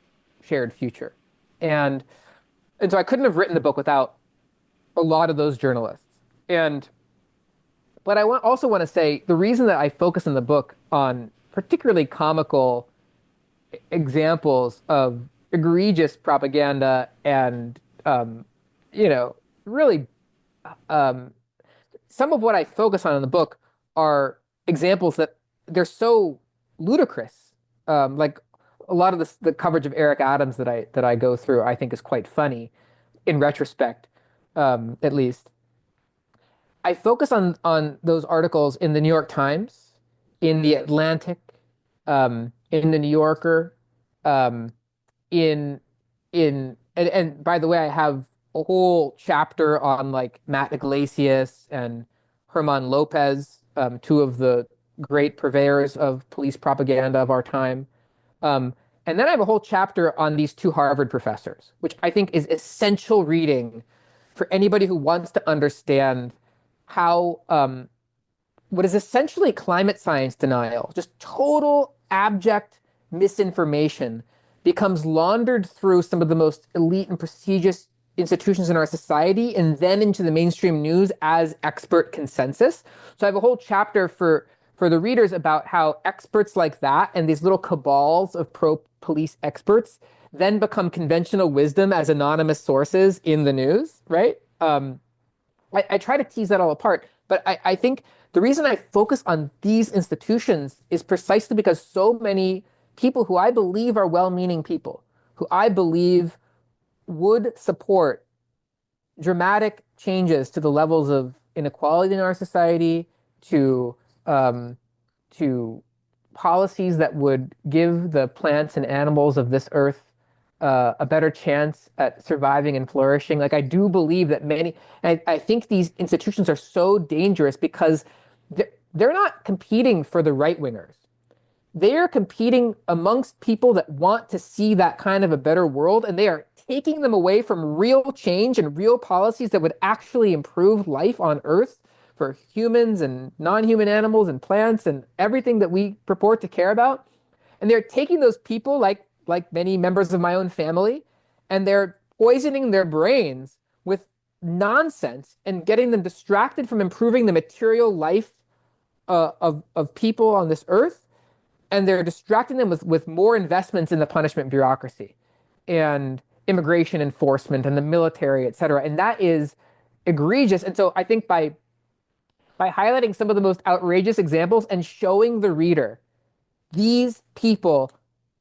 shared future. And so I couldn't have written the book without a lot of those journalists. But I also want to say the reason that I focus in the book on particularly comical examples of egregious propaganda and really some of what I focus on in the book are examples that they're so ludicrous. Like a lot of the coverage of Eric Adams that I go through, I think is quite funny in retrospect, at least. I focus on those articles in the New York Times, in the Atlantic, in the New Yorker, and by the way, I have a whole chapter on like Matt Iglesias and Herman Lopez, two of the great purveyors of police propaganda of our time. And then I have a whole chapter on these two Harvard professors, which I think is essential reading for anybody who wants to understand how what is essentially climate science denial, just total abject misinformation, becomes laundered through some of the most elite and prestigious institutions in our society and then into the mainstream news as expert consensus. So I have a whole chapter for the readers about how experts like that and these little cabals of pro-police experts then become conventional wisdom as anonymous sources in the news, right? I try to tease that all apart, but I think the reason I focus on these institutions is precisely because so many people who I believe are well-meaning people, who I believe would support dramatic changes to the levels of inequality in our society, to policies that would give the plants and animals of this earth a better chance at surviving and flourishing. Like, I do believe that I think these institutions are so dangerous because they're not competing for the right-wingers. They are competing amongst people that want to see that kind of a better world, and they are taking them away from real change and real policies that would actually improve life on Earth for humans and non-human animals and plants and everything that we purport to care about. And they're taking those people, like many members of my own family, and they're poisoning their brains with nonsense and getting them distracted from improving the material life of people on this earth. And they're distracting them with more investments in the punishment bureaucracy and immigration enforcement and the military, et cetera. And that is egregious. And so I think by highlighting some of the most outrageous examples and showing the reader these people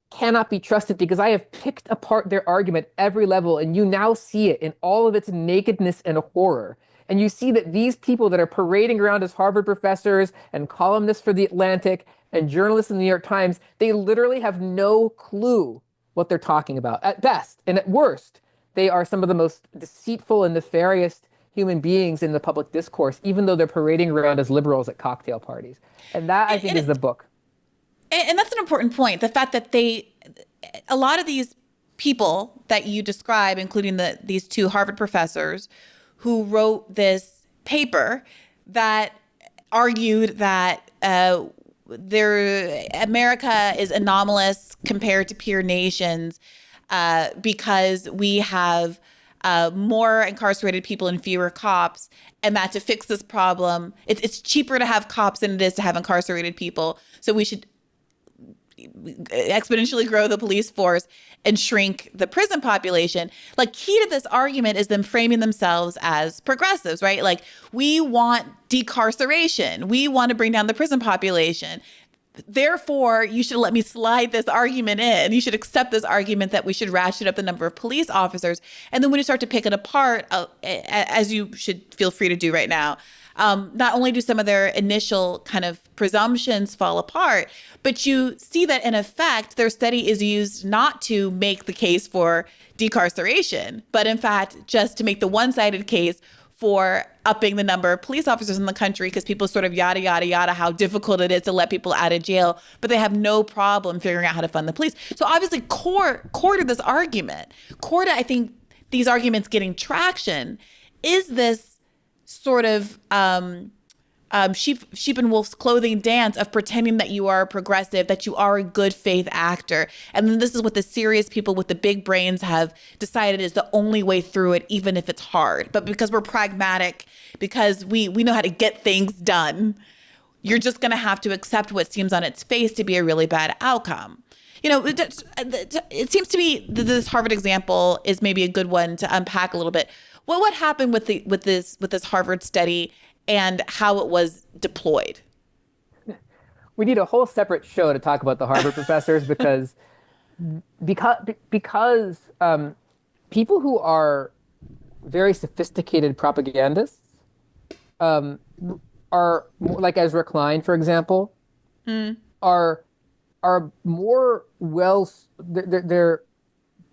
cannot be trusted, because I have picked apart their argument every level, and you now see it in all of its nakedness and horror. And you see that these people that are parading around as Harvard professors and columnists for The Atlantic and journalists in the New York Times, they literally have no clue what they're talking about at best. And at worst, they are some of the most deceitful and nefarious human beings in the public discourse, even though they're parading around as liberals at cocktail parties. And that, I think, And, is the book. and that's an important point. The fact that a lot of these people that you describe, including these two Harvard professors who wrote this paper that argued that America is anomalous compared to peer nations because we have more incarcerated people and fewer cops, and that to fix this problem, it's cheaper to have cops than it is to have incarcerated people. So we should exponentially grow the police force and shrink the prison population. Like, key to this argument is them framing themselves as progressives, right? Like, we want decarceration. We want to bring down the prison population. Therefore, you should let me slide this argument in. You should accept this argument that we should ratchet up the number of police officers. And then when you start to pick it apart, as you should feel free to do right now, not only do some of their initial kind of presumptions fall apart, but you see that in effect, their study is used not to make the case for decarceration, but in fact, just to make the one-sided case for upping the number of police officers in the country, because people sort of yada, yada, yada, how difficult it is to let people out of jail, but they have no problem figuring out how to fund the police. So obviously core to this argument, core to, I think, these arguments getting traction is this sort of sheep in wolf's clothing dance of pretending that you are a progressive, that you are a good faith actor. And then this is what the serious people with the big brains have decided is the only way through it, even if it's hard. But because we're pragmatic, because we know how to get things done, you're just going to have to accept what seems on its face to be a really bad outcome. You know, it seems to me that this Harvard example is maybe a good one to unpack a little bit. What happened with this Harvard study and how it was deployed? We need a whole separate show to talk about the Harvard professors because people who are very sophisticated propagandists are like Ezra Klein, for example, are more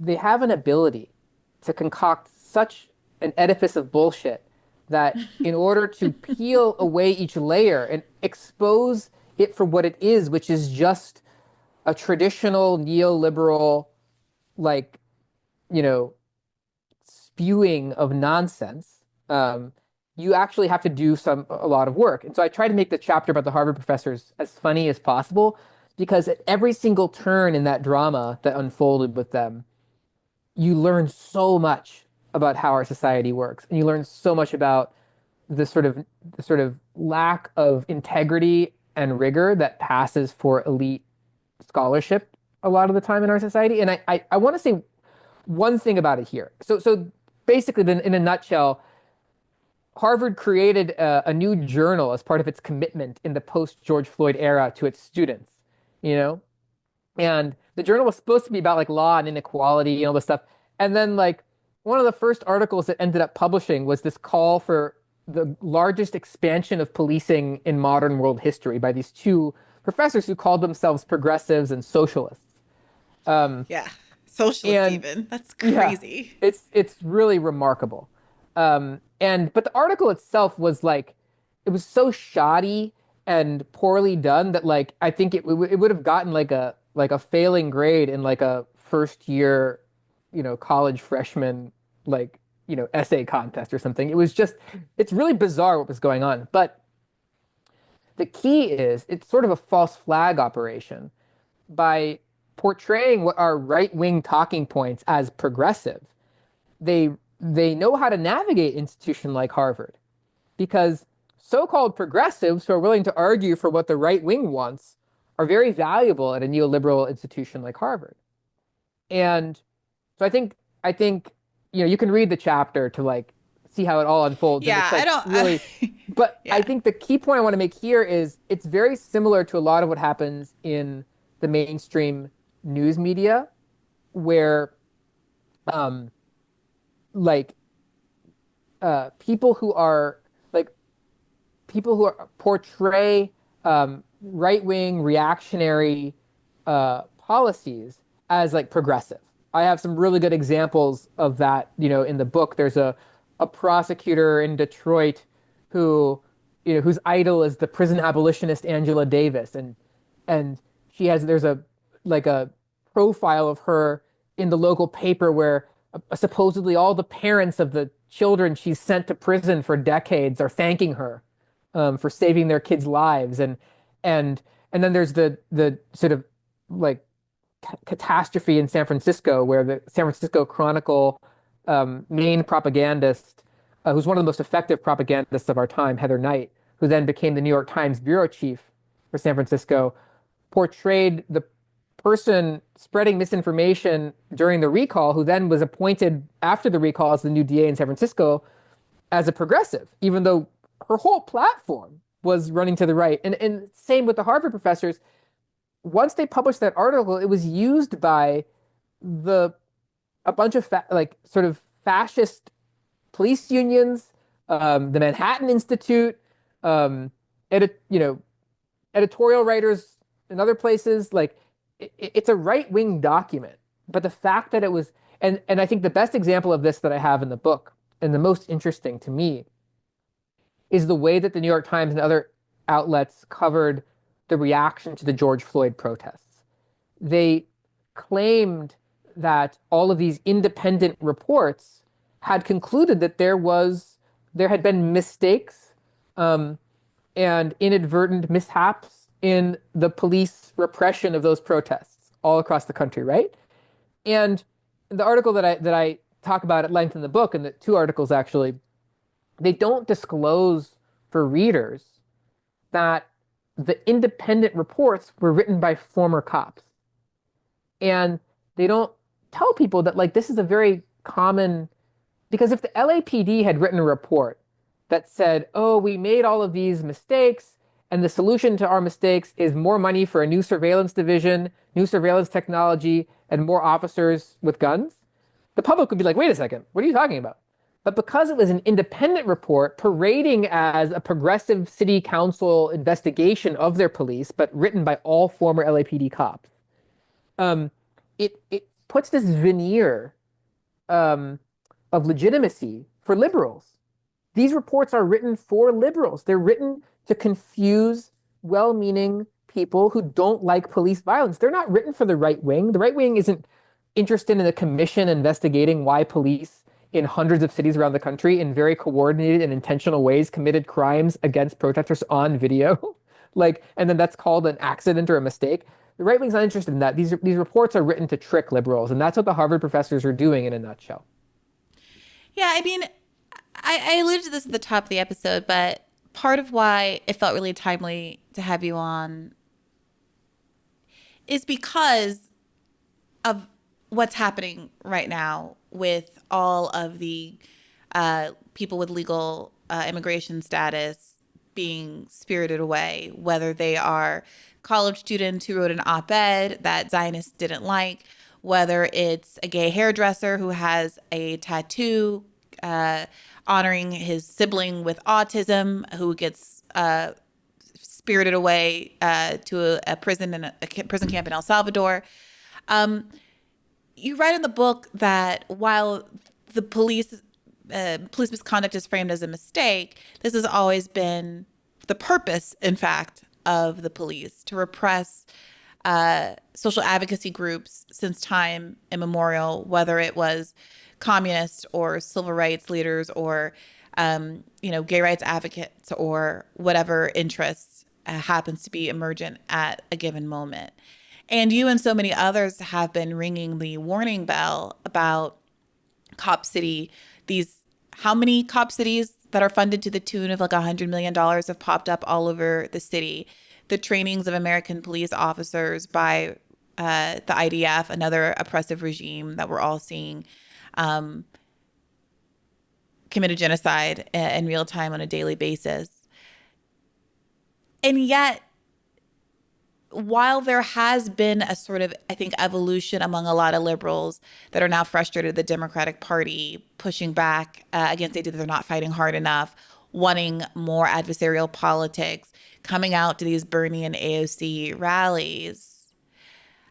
they have an ability to concoct such an edifice of bullshit that in order to peel away each layer and expose it for what it is, which is just a traditional neoliberal, like, you know, spewing of nonsense, you actually have to do a lot of work. And so I try to make the chapter about the Harvard professors as funny as possible, because at every single turn in that drama that unfolded with them, you learn so much about how our society works, and you learn so much about the sort of lack of integrity and rigor that passes for elite scholarship a lot of the time in our society. And I want to say one thing about it here. So basically, then, in a nutshell, Harvard created a new journal as part of its commitment in the post-George Floyd era to its students, you know? And the journal was supposed to be about like law and inequality and all this stuff. And then like one of the first articles that ended up publishing was this call for the largest expansion of policing in modern world history by these two professors who called themselves progressives and socialists. Yeah, socialist even. That's crazy. Yeah, it's really remarkable. But the article itself was like, it was so shoddy and poorly done that like I think it would have gotten like a failing grade in like a first year, you know, college freshman like, you know, essay contest or something. It's really bizarre what was going on. But the key is it's sort of a false flag operation by portraying what are right-wing talking points as progressive. They know how to navigate an institution like Harvard, because so-called progressives who are willing to argue for what the right wing wants are very valuable at a neoliberal institution like Harvard. And so I think you know, you can read the chapter to like see how it all unfolds. Yeah, and it's like I don't really, but yeah. I think the key point I want to make here is it's very similar to a lot of what happens in the mainstream news media, where like people who portray right-wing reactionary policies as like progressive. I have some really good examples of that, in the book. There's a prosecutor in Detroit who, whose idol is the prison abolitionist Angela Davis, and there's a profile of her in the local paper where supposedly all the parents of the children she's sent to prison for decades are thanking her for saving their kids' lives, and and then there's the sort of like catastrophe in San Francisco, where the San Francisco Chronicle main propagandist, who's one of the most effective propagandists of our time, Heather Knight, who then became the New York Times bureau chief for San Francisco, portrayed the person spreading misinformation during the recall, who then was appointed after the recall as the new DA in San Francisco, as a progressive, even though her whole platform was running to the right. And same with the Harvard professors. Once they published that article, it was used by the a bunch of sort of fascist police unions, the Manhattan Institute, editorial writers in other places. Like it's a right-wing document, but the fact that it was, and I think the best example of this that I have in the book, and the most interesting to me, is the way that the New York Times and other outlets covered the reaction to the George Floyd protests. They claimed that all of these independent reports had concluded that there had been mistakes and inadvertent mishaps in the police repression of those protests all across the country, right? And the article that I talk about at length in the book, and the two articles actually, they don't disclose for readers that the independent reports were written by former cops. And they don't tell people that like this is a very common, because if the LAPD had written a report that said, oh, we made all of these mistakes, and the solution to our mistakes is more money for a new surveillance division, new surveillance technology, and more officers with guns, the public would be like, wait a second, what are you talking about? But because it was an independent report parading as a progressive city council investigation of their police, but written by all former LAPD cops, it puts this veneer of legitimacy for liberals. These reports are written for liberals. They're written to confuse well-meaning people who don't like police violence. They're not written for the right wing. The right wing isn't interested in a commission investigating why police in hundreds of cities around the country in very coordinated and intentional ways committed crimes against protesters on video. And then that's called an accident or a mistake. The right wing's not interested in that. These reports are written to trick liberals, and that's what the Harvard professors are doing in a nutshell. Yeah, I mean, I alluded to this at the top of the episode, but part of why it felt really timely to have you on is because of what's happening right now with all of the people with legal immigration status being spirited away, whether they are college students who wrote an op-ed that Zionists didn't like, whether it's a gay hairdresser who has a tattoo honoring his sibling with autism who gets spirited away to a prison in a prison camp in El Salvador. You write in the book that while the police misconduct is framed as a mistake, this has always been the purpose, in fact, of the police, to repress social advocacy groups since time immemorial, whether it was communists or civil rights leaders or gay rights advocates or whatever interests happens to be emergent at a given moment. And you and so many others have been ringing the warning bell about Cop City. How many Cop Cities that are funded to the tune of like $100 million have popped up all over the city. The trainings of American police officers by the IDF, another oppressive regime that we're all seeing committed genocide in real time on a daily basis. And yet, while there has been a sort of, I think, evolution among a lot of liberals that are now frustrated at the Democratic Party, pushing back against the idea that they're not fighting hard enough, wanting more adversarial politics, coming out to these Bernie and AOC rallies,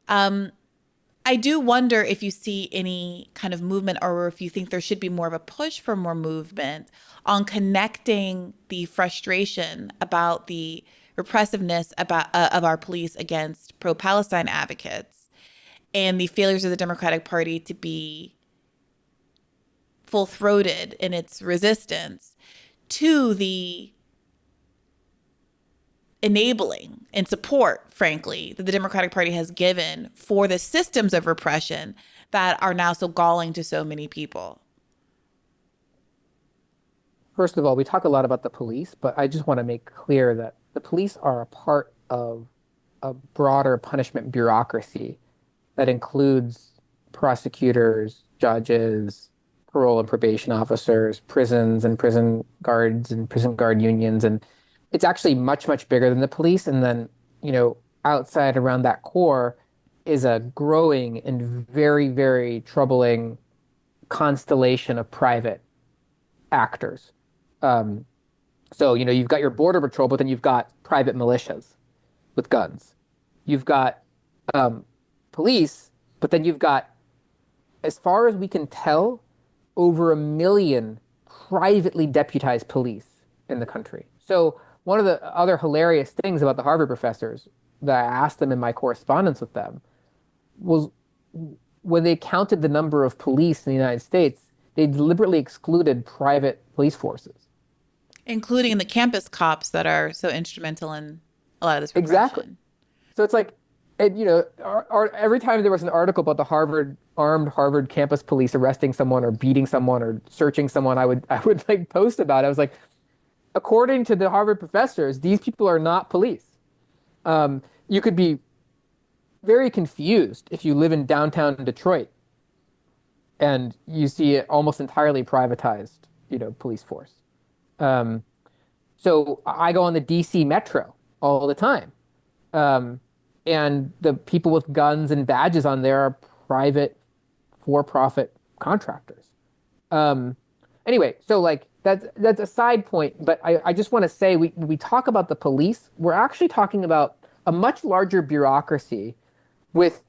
I I do wonder if you see any kind of movement or if you think there should be more of a push for more movement on connecting the frustration about the repressiveness of our police against pro-Palestine advocates and the failures of the Democratic Party to be full-throated in its resistance to the enabling and support, frankly, that the Democratic Party has given for the systems of repression that are now so galling to so many people. First of all, we talk a lot about the police, but I just want to make clear that the police are a part of a broader punishment bureaucracy that includes prosecutors, judges, parole and probation officers, prisons and prison guards and prison guard unions. And it's actually much, much bigger than the police. And then, outside around that core is a growing and very, very troubling constellation of private actors. So, you've got your border patrol, but then you've got private militias with guns. You've got police, but then you've got, as far as we can tell, over 1 million privately deputized police in the country. So one of the other hilarious things about the Harvard professors that I asked them in my correspondence with them was when they counted the number of police in the United States, they deliberately excluded private police forces. Including the campus cops that are so instrumental in a lot of this repression. Exactly. So it's like, every time there was an article about the armed Harvard campus police arresting someone or beating someone or searching someone, I would like post about it. I was like, according to the Harvard professors, these people are not police. You could be very confused if you live in downtown Detroit and you see it almost entirely privatized, police force. So I go on the DC Metro all the time. And the people with guns and badges on there are private, for-profit contractors. Anyway, so like that's a side point, but I just want to say we talk about the police, we're actually talking about a much larger bureaucracy with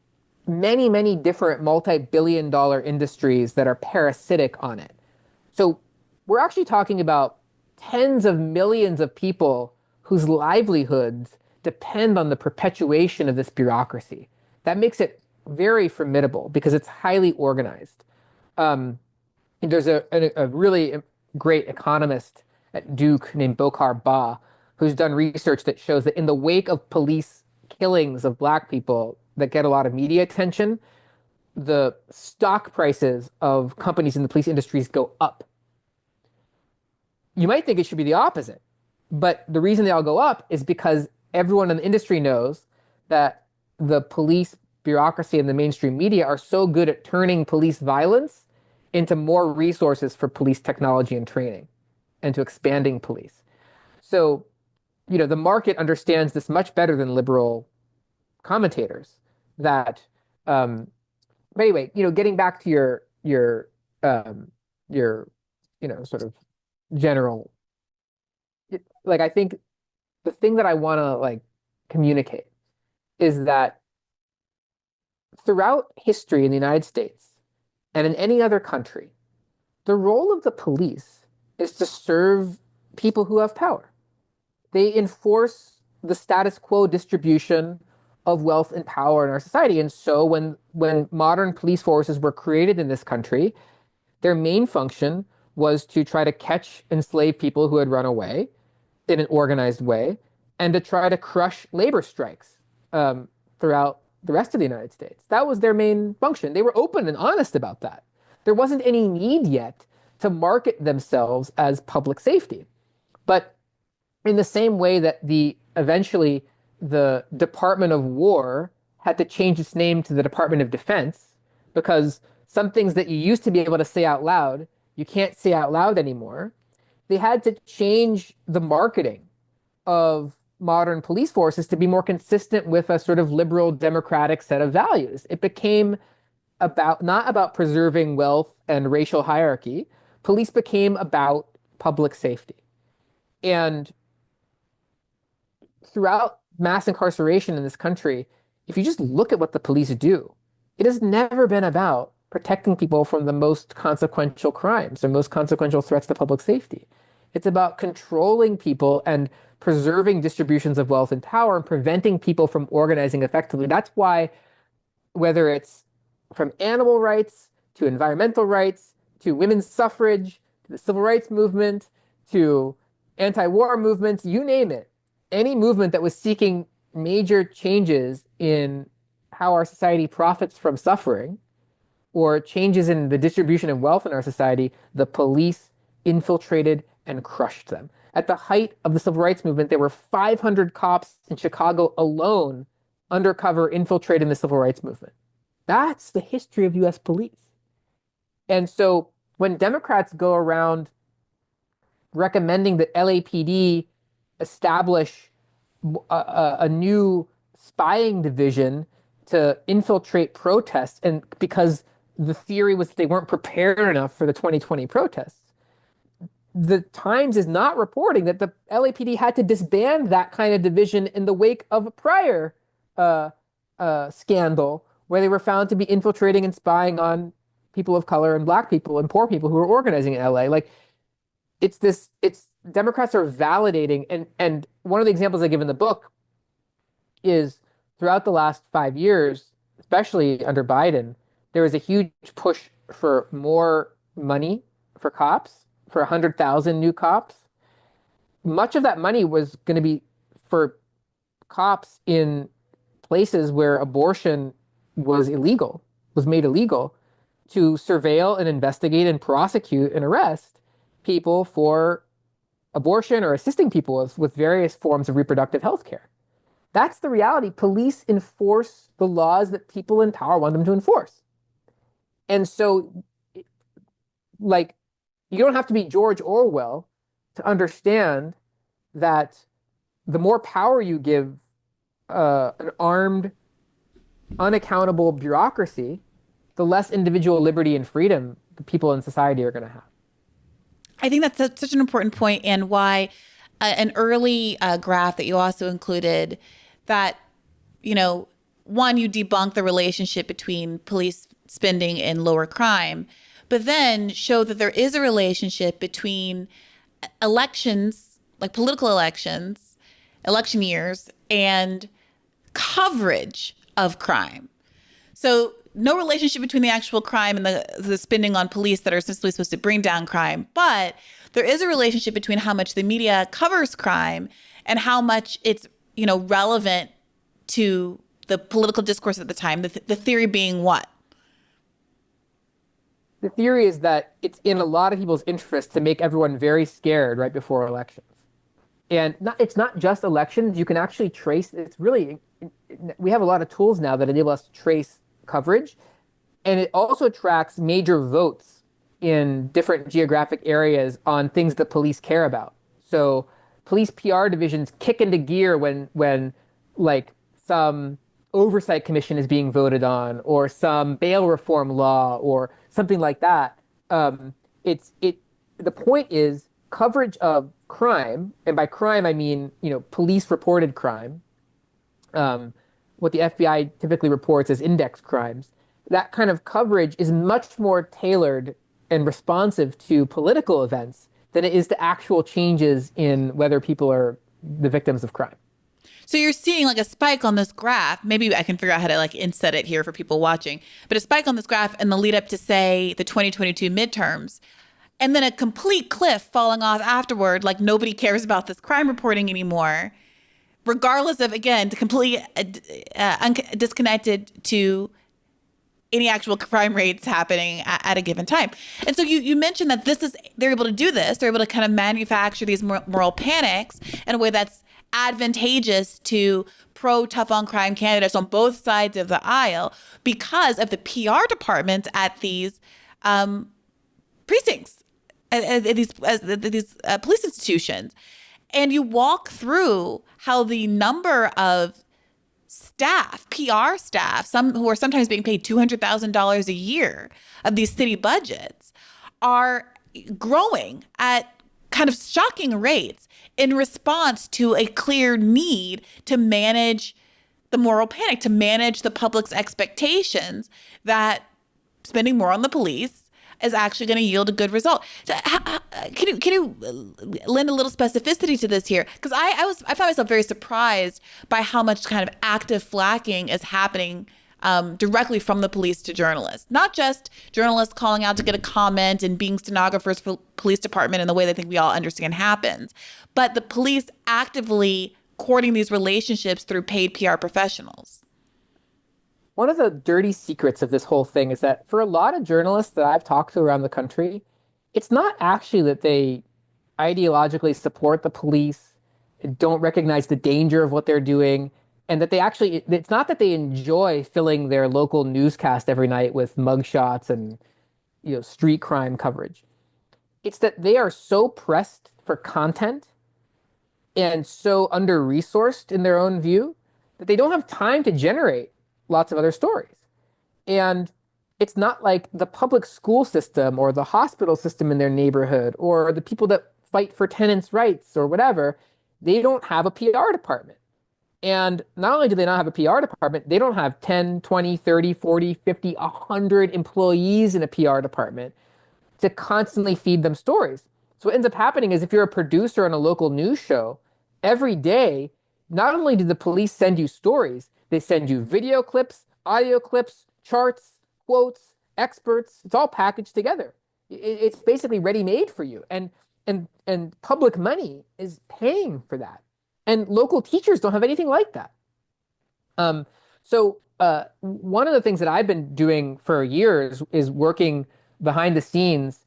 many, many different multi-billion-dollar industries that are parasitic on it. So we're actually talking about tens of millions of people whose livelihoods depend on the perpetuation of this bureaucracy. That makes it very formidable because it's highly organized. There's a really great economist at Duke named Bokhar Ba, who's done research that shows that in the wake of police killings of Black people that get a lot of media attention, the stock prices of companies in the police industries go up. You might think it should be the opposite, but the reason they all go up is because everyone in the industry knows that the police bureaucracy and the mainstream media are so good at turning police violence into more resources for police technology and training and to expanding police. So, the market understands this much better than liberal commentators that, but anyway, getting back to your sort of general, I think the thing that I want to communicate is that throughout history in the United States and in any other country, the role of the police is to serve people who have power. They enforce the status quo distribution of wealth and power in our society. And so when modern police forces were created in this country, their main function was to try to catch enslaved people who had run away in an organized way and to try to crush labor strikes throughout the rest of the United States. That was their main function. They were open and honest about that. There wasn't any need yet to market themselves as public safety. But in the same way that eventually the Department of War had to change its name to the Department of Defense because some things that you used to be able to say out loud, you can't say out loud anymore. They had to change the marketing of modern police forces to be more consistent with a sort of liberal democratic set of values. It became not about preserving wealth and racial hierarchy. Police became about public safety. And throughout mass incarceration in this country, if you just look at what the police do, It has never been about protecting people from the most consequential crimes or most consequential threats to public safety. It's about controlling people and preserving distributions of wealth and power and preventing people from organizing effectively. That's why, whether it's from animal rights to environmental rights to women's suffrage to the civil rights movement to anti-war movements, you name it, any movement that was seeking major changes in how our society profits from suffering or changes in the distribution of wealth in our society, the police infiltrated and crushed them. At the height of the civil rights movement, there were 500 cops in Chicago alone undercover infiltrating the civil rights movement. That's the history of US police. And so when Democrats go around recommending that LAPD establish a new spying division to infiltrate protests, and because the theory was that they weren't prepared enough for the 2020 protests, the Times is not reporting that the LAPD had to disband that kind of division in the wake of a prior scandal where they were found to be infiltrating and spying on people of color and black people and poor people who were organizing in LA. Like, it's Democrats are validating, and one of the examples I give in the book is throughout the last 5 years, especially under Biden, there was a huge push for more money for cops, for 100,000 new cops. Much of that money was going to be for cops in places where abortion was illegal, was made illegal, to surveil and investigate and prosecute and arrest people for abortion or assisting people with various forms of reproductive health care. That's the reality. Police enforce the laws that people in power want them to enforce. And so, like, you don't have to be George Orwell to understand that the more power you give an armed, unaccountable bureaucracy, the less individual liberty and freedom the people in society are going to have. I think that's such an important point, and why an early graph that you also included that, one, you debunk the relationship between police spending and lower crime, but then show that there is a relationship between elections, like political elections, election years, and coverage of crime. So no relationship between the actual crime and the spending on police that are essentially supposed to bring down crime. But there is a relationship between how much the media covers crime and how much it's, relevant to the political discourse at the time. The theory being what? The theory is that it's in a lot of people's interest to make everyone very scared right before elections. And it's not just elections. You can actually trace, we have a lot of tools now that enable us to trace coverage. And it also tracks major votes in different geographic areas on things that police care about. So police PR divisions kick into gear when like some oversight commission is being voted on, or some bail reform law, or something like that. The point is coverage of crime, and by crime I mean police reported crime. What the FBI typically reports as index crimes. That kind of coverage is much more tailored and responsive to political events than it is to actual changes in whether people are the victims of crime. So you're seeing like a spike on this graph. Maybe I can figure out how to like inset it here for people watching, but a spike on this graph in the lead up to, say, the 2022 midterms, and then a complete cliff falling off afterward. Like nobody cares about this crime reporting anymore, regardless of, again, completely disconnected to any actual crime rates happening at a given time. And so you mentioned that they're able to do this. They're able to kind of manufacture these moral panics in a way that's advantageous to pro-tough on crime candidates on both sides of the aisle because of the PR departments at these precincts, at these police institutions. And you walk through how the number of staff, PR staff, some who are sometimes being paid $200,000 a year of these city budgets, are growing at kind of shocking rates in response to a clear need to manage the moral panic, to manage the public's expectations that spending more on the police is actually going to yield a good result. Can you lend a little specificity to this here? Because I found myself very surprised by how much kind of active flacking is happening directly from the police to journalists. Not just journalists calling out to get a comment and being stenographers for police department in the way they think we all understand happens, but the police actively courting these relationships through paid PR professionals. One of the dirty secrets of this whole thing is that for a lot of journalists that I've talked to around the country, it's not actually that they ideologically support the police, don't recognize the danger of what they're doing, and that it's not that they enjoy filling their local newscast every night with mugshots and, street crime coverage. It's that they are so pressed for content and so under-resourced in their own view that they don't have time to generate lots of other stories. And it's not like the public school system or the hospital system in their neighborhood or the people that fight for tenants' rights or whatever. They don't have a PR department. And not only do they not have a PR department, they don't have 10, 20, 30, 40, 50, 100 employees in a PR department to constantly feed them stories. So what ends up happening is if you're a producer on a local news show, every day, not only do the police send you stories, they send you video clips, audio clips, charts, quotes, experts. It's all packaged together. It's basically ready-made for you. And public money is paying for that. And local teachers don't have anything like that. So one of the things that I've been doing for years is working behind the scenes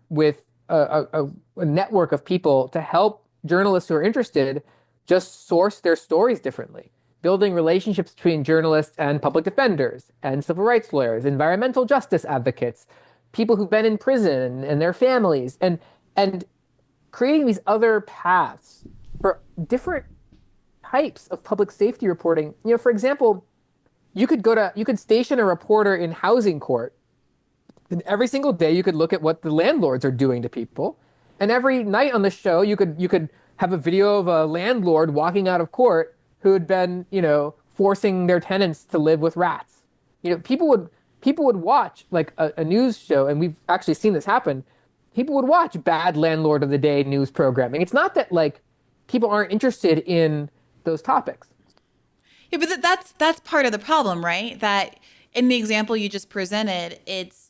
with a network of people to help journalists who are interested just source their stories differently, building relationships between journalists and public defenders and civil rights lawyers, environmental justice advocates, people who've been in prison and their families, and creating these other paths for different types of public safety reporting. For example, you could station a reporter in housing court, and every single day you could look at what the landlords are doing to people. And every night on the show, you could have a video of a landlord walking out of court who had been, forcing their tenants to live with rats. People would watch like a news show, and we've actually seen this happen. People would watch bad landlord of the day news programming. It's not that like people aren't interested in those topics. Yeah, but that's part of the problem, right? That in the example you just presented, it's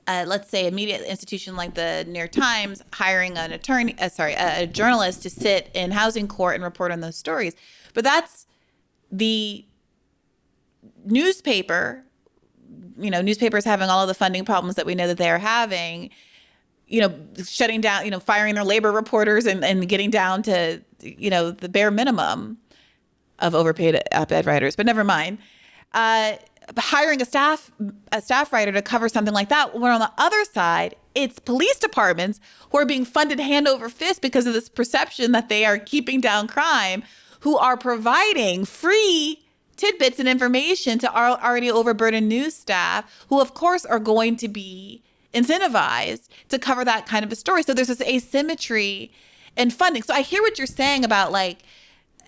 let's say a media institution like the New York Times hiring an attorney, a journalist to sit in housing court and report on those stories. But that's the newspaper, newspapers having all of the funding problems that we know that they are having, shutting down, firing their labor reporters and getting down to, the bare minimum of overpaid op-ed writers. But never mind. Hiring a staff writer to cover something like that, when on the other side, it's police departments who are being funded hand over fist because of this perception that they are keeping down crime, who are providing free tidbits and information to our already overburdened news staff, who of course are going to be incentivized to cover that kind of a story. So there's this asymmetry in funding. So I hear what you're saying about like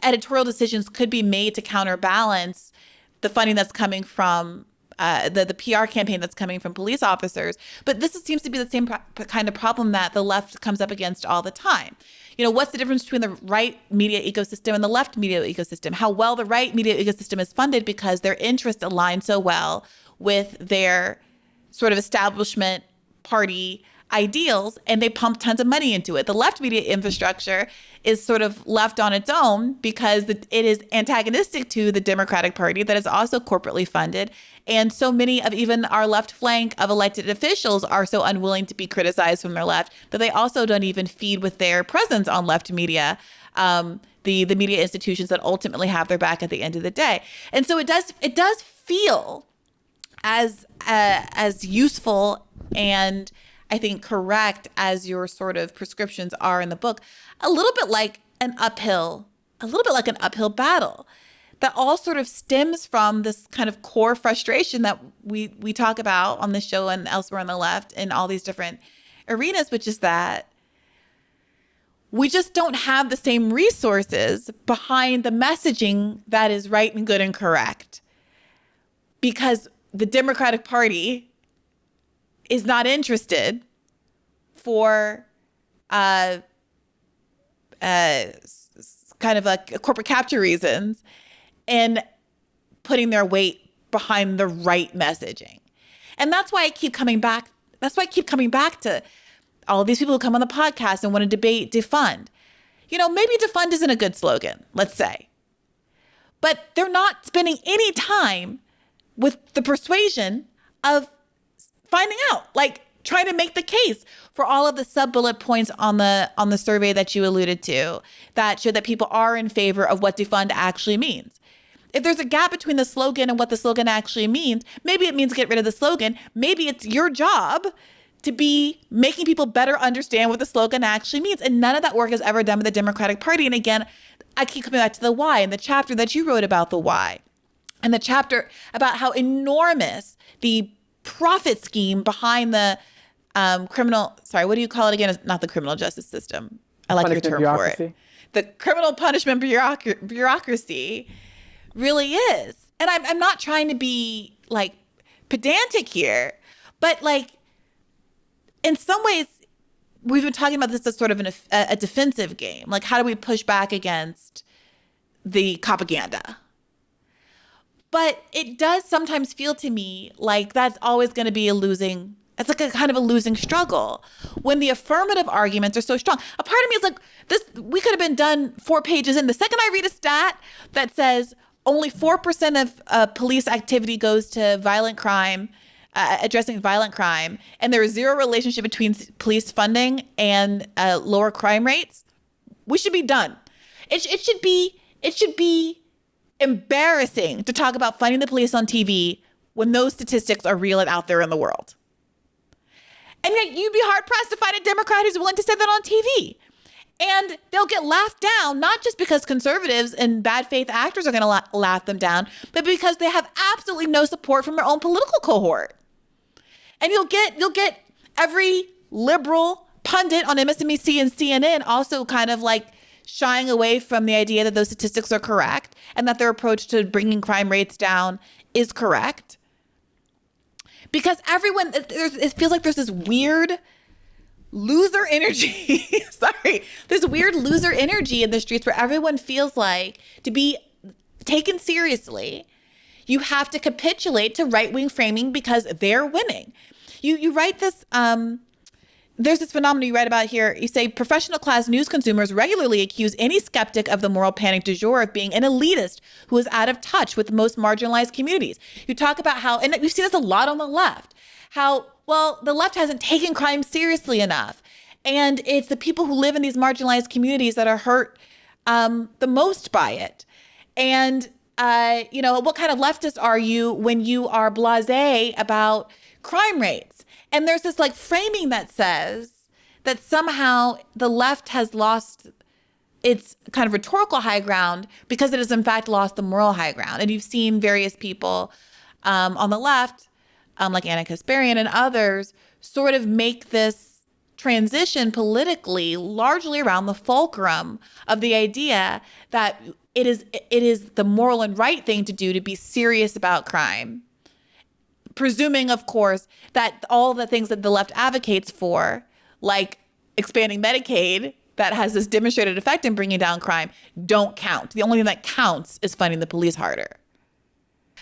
editorial decisions could be made to counterbalance the funding that's coming from the PR campaign that's coming from police officers. But this seems to be the same kind of problem that the left comes up against all the time. What's the difference between the right media ecosystem and the left media ecosystem? How well the right media ecosystem is funded because their interests align so well with their sort of establishment party ideals, and they pump tons of money into it. The left media infrastructure is sort of left on its own because it is antagonistic to the Democratic Party that is also corporately funded. And so many of even our left flank of elected officials are so unwilling to be criticized from their left that they also don't even feed with their presence on left media, the media institutions that ultimately have their back at the end of the day. And so it does feel as useful and I think correct as your sort of prescriptions are in the book, a little bit like an uphill battle that all sort of stems from this kind of core frustration that we talk about on this show and elsewhere on the left in all these different arenas, which is that We just don't have the same resources behind the messaging that is right and good and correct, because the Democratic Party is not interested for kind of like corporate capture reasons in putting their weight behind the right messaging. And that's why I keep coming back. That's why I keep coming back to all of these people who come on the podcast and want to debate defund. You know, maybe defund isn't a good slogan, let's say, but they're not spending any time with the persuasion of finding out, like trying to make the case for all of the sub-bullet points on the survey that you alluded to that show that people are in favor of what defund actually means. If there's a gap between the slogan and what the slogan actually means, maybe it means get rid of the slogan. Maybe it's your job to be making people better understand what the slogan actually means. And none of that work is ever done by the Democratic Party. And again, I keep coming back to the why, and the chapter that you wrote about the why, and the chapter about how enormous the profit scheme behind the what do you call it again? It's not the criminal justice system. I like your term for it. The criminal punishment bureaucracy really is. And I'm not trying to be like pedantic here, but like in some ways we've been talking about this as sort of a defensive game. Like, how do we push back against the Copaganda? But it does sometimes feel to me like that's always going to be it's like a kind of a losing struggle when the affirmative arguments are so strong. A part of me is like, we could have been done 4 pages in. The second I read a stat that says only 4% of police activity goes to violent crime, addressing violent crime, and there is zero relationship between police funding and lower crime rates, we should be done. It should be embarrassing to talk about funding the police on TV when those statistics are real and out there in the world. And yet you'd be hard pressed to find a Democrat who's willing to say that on TV. And they'll get laughed down, not just because conservatives and bad faith actors are going to laugh them down, but because they have absolutely no support from their own political cohort. And you'll get every liberal pundit on MSNBC and CNN also kind of like shying away from the idea that those statistics are correct and that their approach to bringing crime rates down is correct. Because it feels like there's this weird loser energy. There's weird loser energy in the streets where everyone feels like to be taken seriously, you have to capitulate to right-wing framing because they're winning. You write this, there's this phenomenon you write about here. You say professional class news consumers regularly accuse any skeptic of the moral panic du jour of being an elitist who is out of touch with most marginalized communities. You talk about how, and we've seen this a lot on the left, how, well, the left hasn't taken crime seriously enough. And it's the people who live in these marginalized communities that are hurt the most by it. And, what kind of leftist are you when you are blasé about crime rates? And there's this like framing that says that somehow the left has lost its kind of rhetorical high ground because it has in fact lost the moral high ground. And you've seen various people on the left, like Ana Kasparian and others, sort of make this transition politically largely around the fulcrum of the idea that it is the moral and right thing to do to be serious about crime. Presuming, of course, that all the things that the left advocates for, like expanding Medicaid, that has this demonstrated effect in bringing down crime, don't count. The only thing that counts is funding the police harder.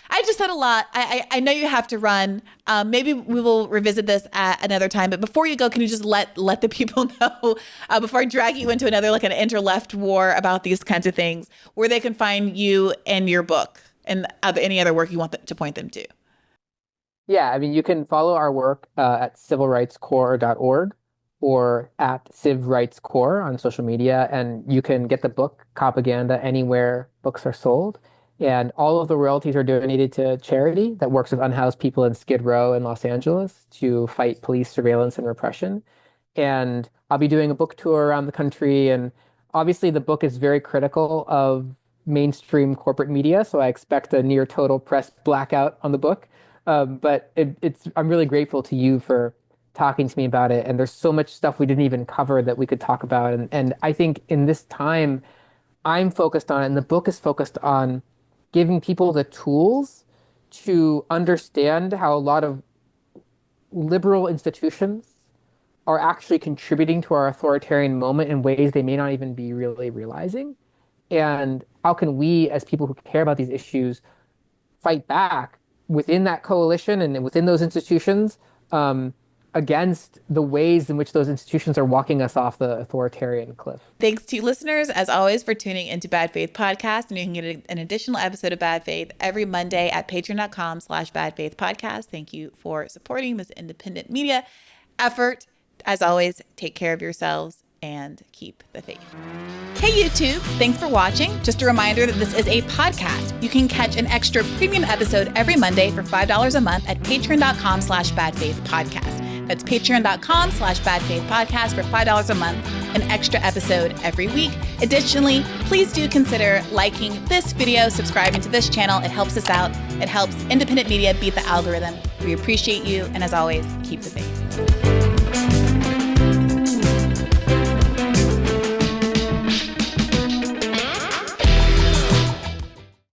I just said a lot. I know you have to run. Maybe we will revisit this at another time. But before you go, can you just let the people know, before I drag you into another, like an inter-left war about these kinds of things, where they can find you and your book and any other work you want to point them to? Yeah, I mean, you can follow our work at civilrightscorps.org or at civrightscorps on social media. And you can get the book Copaganda anywhere books are sold. And all of the royalties are donated to charity that works with unhoused people in Skid Row in Los Angeles to fight police surveillance and repression. And I'll be doing a book tour around the country. And obviously, the book is very critical of mainstream corporate media. So I expect a near total press blackout on the book. But I'm really grateful to you for talking to me about it. And there's so much stuff we didn't even cover that we could talk about. And I think in this time, I'm focused on, and the book is focused on giving people the tools to understand how a lot of liberal institutions are actually contributing to our authoritarian moment in ways they may not even be really realizing. And how can we, as people who care about these issues, fight back within that coalition and within those institutions against the ways in which those institutions are walking us off the authoritarian cliff. Thanks to listeners, as always, for tuning into Bad Faith Podcast. And you can get an additional episode of Bad Faith every Monday at patreon.com/badfaithpodcast. Thank you for supporting this independent media effort. As always, take care of yourselves and keep the faith. Hey YouTube, thanks for watching. Just a reminder that this is a podcast. You can catch an extra premium episode every Monday for $5 a month at patreon.com/badfaithpodcast. That's patreon.com/badfaithpodcast for $5 a month, an extra episode every week. Additionally, please do consider liking this video, subscribing to this channel. It helps us out. It helps independent media beat the algorithm. We appreciate you. And as always, keep the faith.